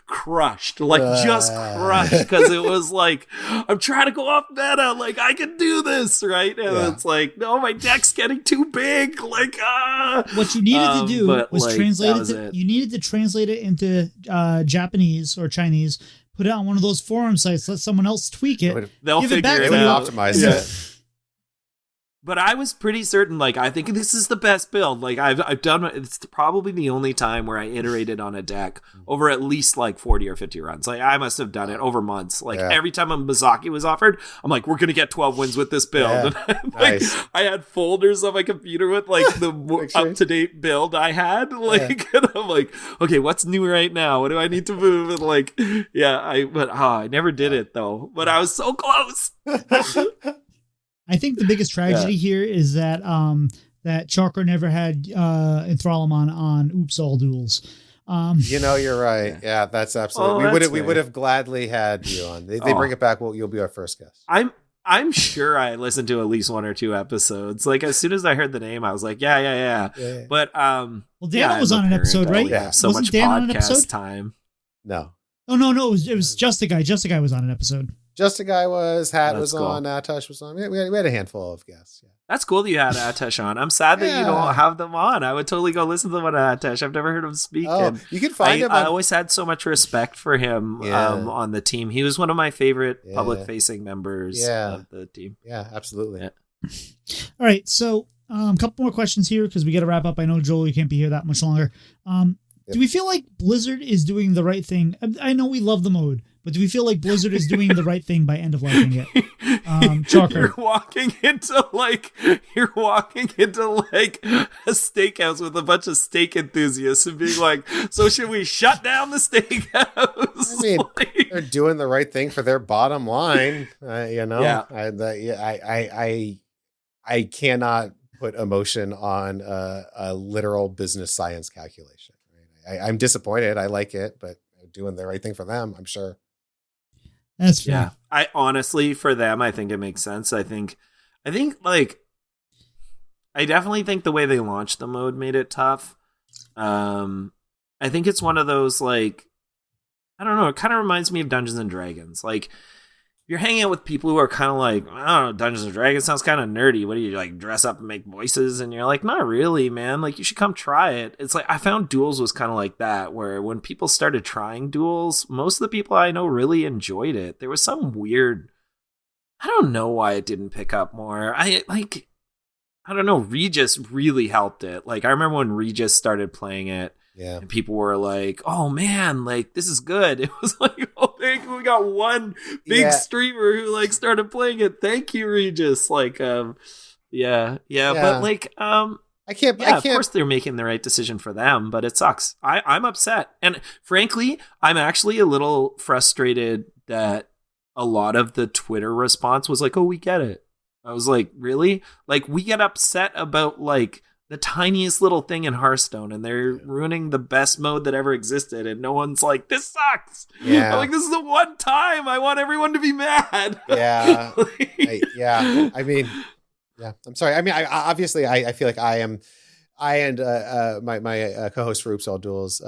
crushed, just crushed. Because it was I'm trying to go off meta. I can do this, right? And it's no, my deck's getting too big. What you needed to do was translate it. You needed to translate it into Japanese or Chinese, put it on one of those forum sites, let someone else tweak it. They'll figure it out. Optimize it. But I was pretty certain, I think this is the best build. I've done, it's probably the only time where I iterated on a deck over at least 40 or 50 runs. I must have done it over months. Every time a Mizaki was offered, I'm we're going to get 12 wins with this build. Yeah. And Nice. I had folders on my computer with the up-to-date build I had. And I'm okay, what's new right now? What do I need to move? And I never did it though, but I was so close. I think the biggest tragedy here is that that Chakra never had Enthralimund on Oops All Duels. You're right. Yeah, that's absolutely. We would have gladly had you on. They bring it back. Well, you'll be our first guest. I'm sure I listened to at least 1 or 2 episodes. As soon as I heard the name, I was yeah. But well, Dan was on an episode, right? Yeah, so Wasn't much Dan on an podcast episode? Time. No. Oh no, it was Just a Guy. Just a Guy was on an episode. Just a Guy was, Hat That's was cool. on, Atash was on. We had a handful of guests. Yeah. That's cool that you had Atesh on. I'm sad that you don't have them on. I would totally go listen to them on Atesh. I've never heard him speak. Oh, you can find him. I always had so much respect for him on the team. He was one of my favorite public-facing members of the team. Yeah, absolutely. Yeah. All right, so a couple more questions here because we got to wrap up. I know, Joel, you can't be here that much longer. Do we feel like Blizzard is doing the right thing? I know we love the mode, but do we feel like Blizzard is doing the right thing by end-of-lifing it? Chalker. You're walking into a steakhouse with a bunch of steak enthusiasts and being so should we shut down the steakhouse? I mean, they're doing the right thing for their bottom line. Yeah. I cannot put emotion on a literal business science calculation. Right? I'm disappointed. I like it, but they're doing the right thing for them, I'm sure. That's fair. Yeah. I honestly, for them, I think it makes sense. I definitely think the way they launched the mode made it tough. I think it's one of those, I don't know, it kind of reminds me of Dungeons and Dragons. You're hanging out with people who are kind of I don't know, Dungeons and Dragons sounds kind of nerdy. What do you dress up and make voices? And you're not really, man. You should come try it. It's I found Duels was kind of like that, where when people started trying Duels, most of the people I know really enjoyed it. There was some weird, I don't know why it didn't pick up more. I don't know. Regis really helped it. I remember when Regis started playing it. Yeah. And people were oh man, this is good. It was oh, thank you. We got one big streamer who started playing it. Thank you, Regis. But I can't. Of course they're making the right decision for them, but it sucks. I'm upset. And frankly, I'm actually a little frustrated that a lot of the Twitter response was oh, we get it. I was really? We get upset about the tiniest little thing in Hearthstone, and they're ruining the best mode that ever existed, and no one's this sucks. Yeah. I'm this is the one time I want everyone to be mad. Yeah. I mean, yeah. I'm sorry. I mean, I feel like I and my co-host for Oops All Duels,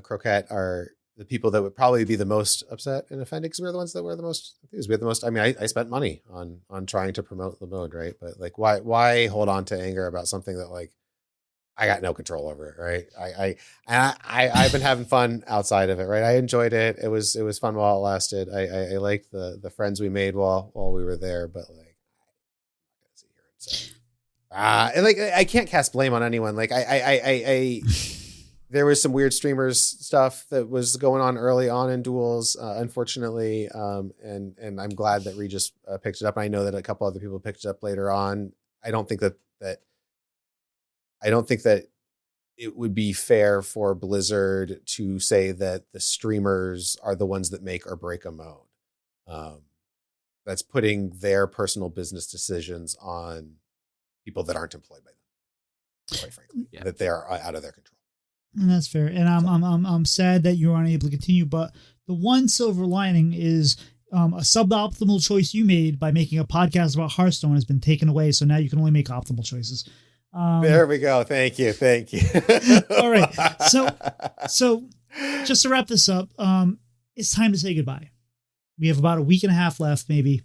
Croquette, are the people that would probably be the most upset and offended because we're the ones that were the most enthused. We had the most. I mean, I spent money on trying to promote the mode, right? But why hold on to anger about something that I got no control over it, right? I've been having fun outside of it, right? I enjoyed it. It was fun while it lasted. I liked the friends we made while we were there, but and I can't cast blame on anyone. There was some weird streamers stuff that was going on early on in Duels, unfortunately, and I'm glad that Regis picked it up. And I know that a couple other people picked it up later on. I don't think that it would be fair for Blizzard to say that the streamers are the ones that make or break a mode. That's putting their personal business decisions on people that aren't employed by them, quite frankly, that they are out of their control. And that's fair. And I'm sad that you're unable to continue, but the one silver lining is a suboptimal choice you made by making a podcast about Hearthstone has been taken away. So now you can only make optimal choices. There we go. Thank you. All right. So just to wrap this up, it's time to say goodbye. We have about a week and a half left, maybe.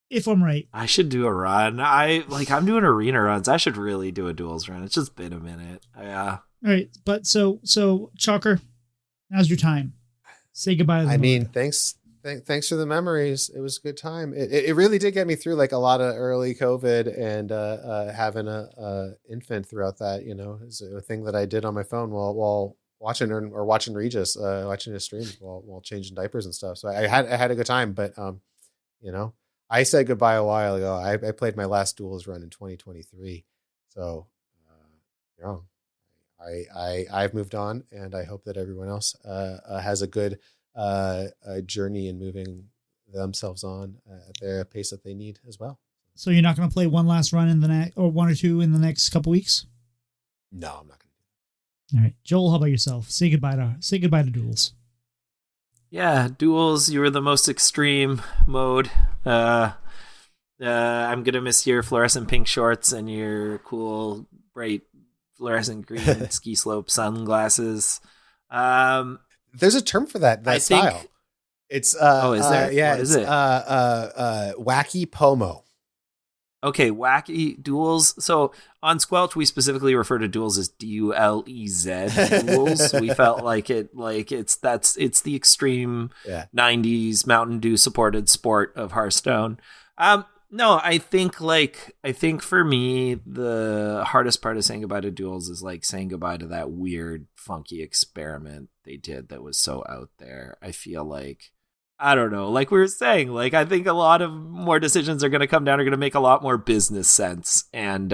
If I'm right. I should do a run. I'm doing arena runs. I should really do a duels run. It's just been a minute. Yeah. All right. But so Chalker, now's your time. Say goodbye to the mode. Thanks for the memories. It was a good time. It really did get me through like a lot of early COVID and having a infant throughout that, is a thing that I did on my phone while watching or watching Regis, watching his streams while changing diapers and stuff. So I had a good time, but I said goodbye a while ago. I played my last Duels run in 2023. So I've moved on, and I hope that everyone else has a good journey in moving themselves on at the pace that they need as well. So you're not going to play one last run in the next, or one or two in the next couple weeks? No, I'm not going to do that. All right, Joel, how about yourself? Say goodbye to Duels. Yeah, Duels. You were the most extreme mode. I'm gonna miss your fluorescent pink shorts and your cool bright fluorescent green ski slope sunglasses. There's a term for that style. It's is there? Yeah, what is it? Wacky Pomo. Okay, wacky Duels. So on Squelch, we specifically refer to Duels as DULEZ Duels. We felt like it's the extreme 90s Mountain Dew supported sport of Hearthstone. No, I think for me, the hardest part of saying goodbye to Duels is like saying goodbye to that weird, funky experiment they did that was so out there. I feel like, I don't know, like we were saying, like I think a lot of more decisions are going to make a lot more business sense. And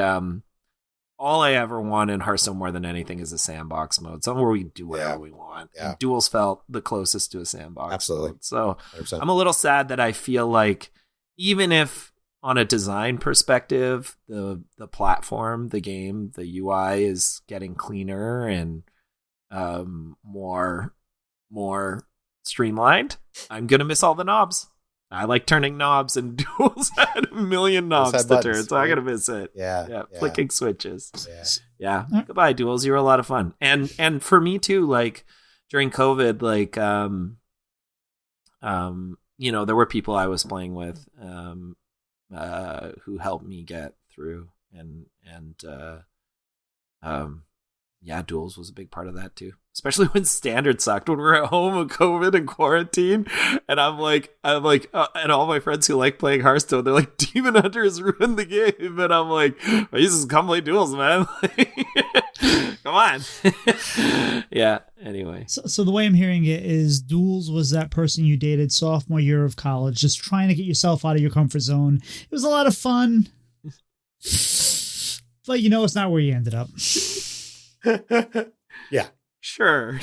all I ever want in Hearthstone more than anything is a sandbox mode, somewhere we do whatever we want. Yeah. And Duels felt the closest to a sandbox. Absolutely. Mode. So 100%. I'm a little sad that I feel like even if on a design perspective, the platform, the game, the UI is getting cleaner and more streamlined, I'm gonna miss all the knobs. I like turning knobs, and Duels had a million knobs to turn, so I'm gonna miss it. Yeah. Flicking switches. Yeah. Yeah. Goodbye, Duels. You were a lot of fun, and for me too. Like during COVID, like there were people I was playing with who helped me get through, and Duels was a big part of that too. Especially when Standard sucked, when we were at home with COVID and quarantine, and I'm like, and all my friends who like playing Hearthstone, they're like, Demon Hunter has ruined the game, and I'm like, Jesus, come play Duels, man. Come on. Yeah. Anyway, so the way I'm hearing it is, Duels was that person you dated sophomore year of college, just trying to get yourself out of your comfort zone. It was a lot of fun, but it's not where you ended up. Yeah. Sure.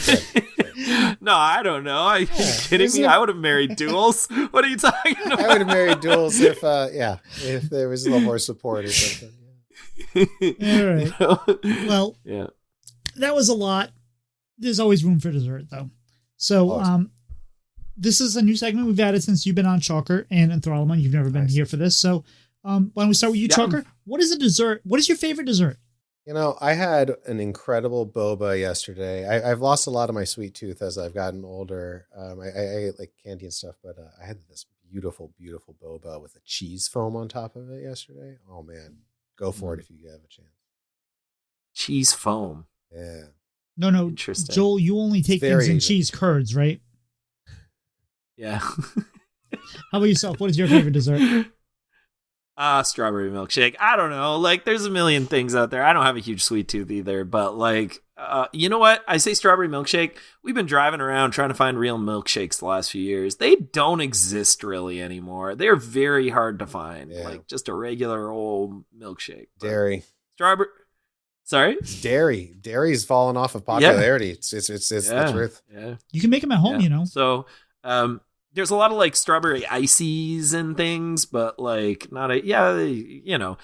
No, I don't know. Are you kidding me? I would have married Duels. What are you talking about? I would have married Duels if there was a little more support or something. All right. Well, yeah. That was a lot. There's always room for dessert, though. So, this is a new segment we've added since you've been on Chalker and Enthralimund. You've never been here for this. So, why don't we start with you, Chalker? What is a dessert? What is your favorite dessert? I had an incredible boba yesterday. I've lost a lot of my sweet tooth as I've gotten older. I ate like candy and stuff, but I had this beautiful, beautiful boba with a cheese foam on top of it yesterday. Oh man, go for it if you have a chance. Cheese foam. Yeah. No. Interesting. Joel, you only take things in cheese curds, right? Yeah. How about yourself? What is your favorite dessert? Strawberry milkshake. I don't know. Like, there's a million things out there. I don't have a huge sweet tooth either, but like, you know what? I say strawberry milkshake. We've been driving around trying to find real milkshakes the last few years. They don't exist really anymore. They're very hard to find. Yeah. Like just a regular old milkshake. Dairy. Strawberry. Sorry? It's dairy. Dairy's fallen off of popularity. It's the truth. Yeah. You can make them at home, So, there's a lot of like strawberry ices and things, but like not no,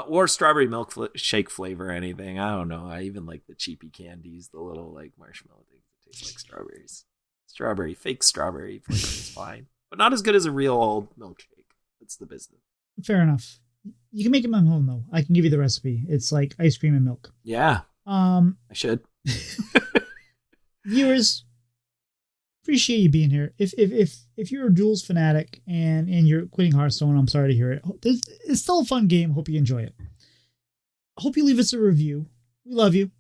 or strawberry milkshake flavor or anything. I don't know. I even like the cheapy candies, the little like marshmallow things that taste like strawberries. fake strawberry flavor is fine, but not as good as a real old milkshake. That's the business. Fair enough. You can make it at home though. I can give you the recipe. It's like ice cream and milk. Yeah. I should. Viewers, appreciate you being here. If you're a Duels fanatic and you're quitting Hearthstone, I'm sorry to hear it. It's still a fun game. Hope you enjoy it. Hope you leave us a review. We love you.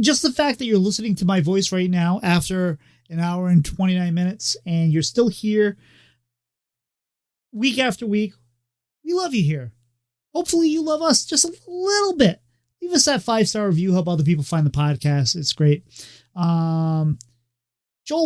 Just the fact that you're listening to my voice right now after an hour and 29 minutes and you're still here week after week, we love you here. Hopefully you love us just a little bit. Leave us that 5-star review. Help other people find the podcast. It's great. Joel,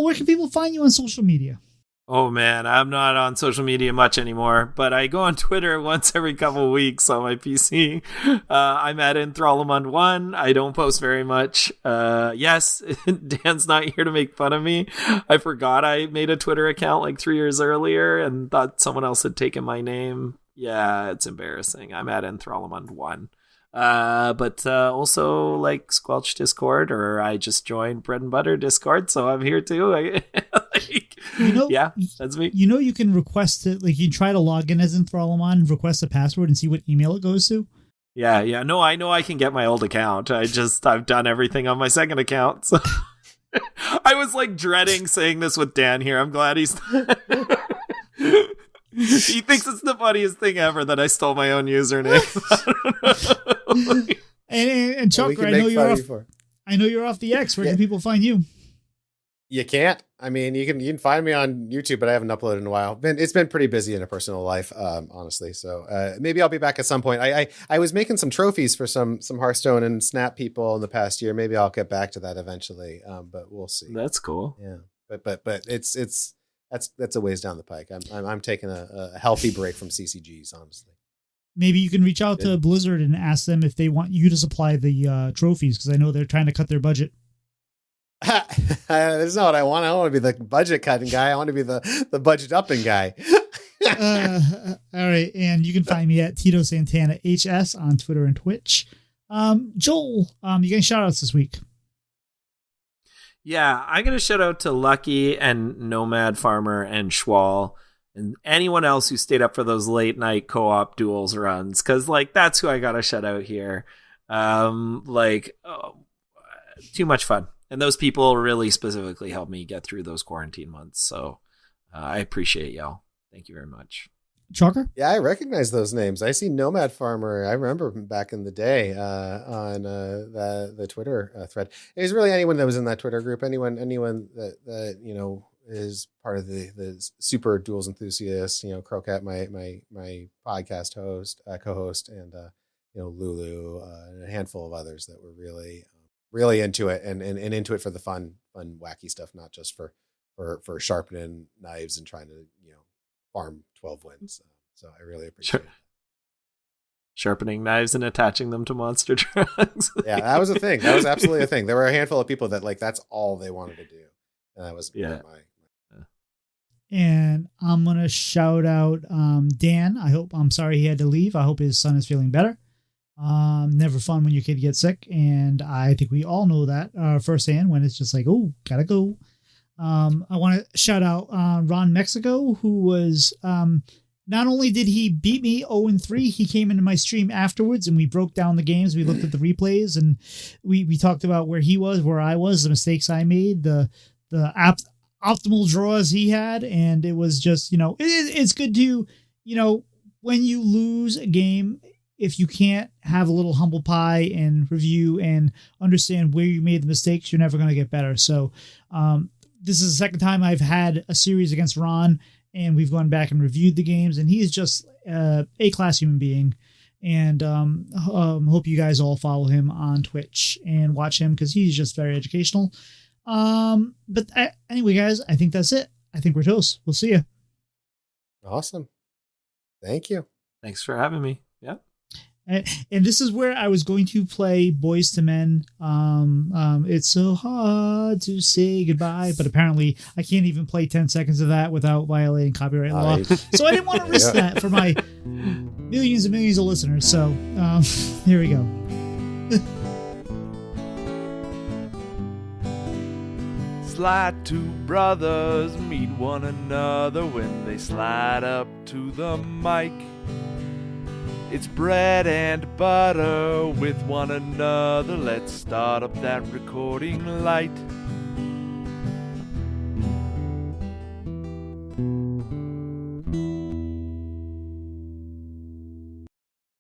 where can people find you on social media? Oh man, I'm not on social media much anymore, but I go on Twitter once every couple of weeks on my PC. I'm at Enthralimund1. I don't post very much. Yes, Dan's not here to make fun of me. I forgot I made a Twitter account like 3 years earlier and thought someone else had taken my name. Yeah, it's embarrassing. I'm at Enthralimund1. But also like Squelch Discord, or I just joined Bread and Butter Discord, so I'm here too. Yeah, that's me. You can request it, like you try to log in as Enthralimund, request a password, and see what email it goes to. Yeah. No, I know I can get my old account. I've done everything on my second account. So I was like dreading saying this with Dan here. I'm glad he's. He thinks it's the funniest thing ever that I stole my own username. and Chucker, I know you're off the X. Where can people find you? You can't. I mean, you can find me on YouTube, but I haven't uploaded in a while. It's been pretty busy in a personal life, honestly. So maybe I'll be back at some point. I was making some trophies for some Hearthstone and Snap people in the past year. Maybe I'll get back to that eventually. But we'll see. That's cool. Yeah. But that's a ways down the pike. I'm taking a healthy break from CCGs, honestly. Maybe you can reach out to Blizzard and ask them if they want you to supply the trophies, because I know they're trying to cut their budget. That's not what I want. I don't want to be the budget cutting guy. I want to be the budget upping guy. All right. And you can find me at Tito Santana HS on Twitter and Twitch. Joel, you getting shout outs this week? Yeah, I'm going to shout out to Lucky and Nomad Farmer and Schwal and anyone else who stayed up for those late night co-op Duels runs, because like that's who I got to shout out here. Too much fun. And those people really specifically helped me get through those quarantine months. So I appreciate y'all. Thank you very much. Chalker? Yeah, I recognize those names. I see Nomad Farmer. I remember back in the day on the Twitter thread. It was really anyone that was in that Twitter group. Anyone that is part of the super Duels enthusiasts. Crocat, my podcast host, co-host, and Lulu, and a handful of others that were really into it and into it for the fun, wacky stuff, not just for sharpening knives and trying to farm 12 wins. So I really appreciate it. Sharpening knives and attaching them to monster trucks. Yeah, that was a thing. That was absolutely a thing. There were a handful of people that that's all they wanted to do. And that was And I'm going to shout out Dan. I'm sorry he had to leave. I hope his son is feeling better. Never fun when your kid gets sick. And I think we all know that firsthand when it's just like, oh, gotta go. I want to shout out Ron Mexico, who was not only did he beat me 0-3, he came into my stream afterwards and we broke down the games. We looked at the replays and we talked about where he was, where I was, the mistakes I made, the optimal draws he had. And it was just, it's good to, when you lose a game, if you can't have a little humble pie and review and understand where you made the mistakes, you're never going to get better. So, this is the second time I've had a series against Ron, and we've gone back and reviewed the games, and he's just a class human being. And hope you guys all follow him on Twitch and watch him because he's just very educational. Anyway, guys, I think that's it. I think we're toast. We'll see you. Awesome. Thank you. Thanks for having me. Yeah. And this is where I was going to play Boys to Men. It's so hard to say goodbye, but apparently I can't even play 10 seconds of that without violating copyright law. So I didn't want to risk that for my millions and millions of listeners. So here we go. Slide two brothers meet one another when they slide up to the mic. It's bread and butter with one another. Let's start up that recording light.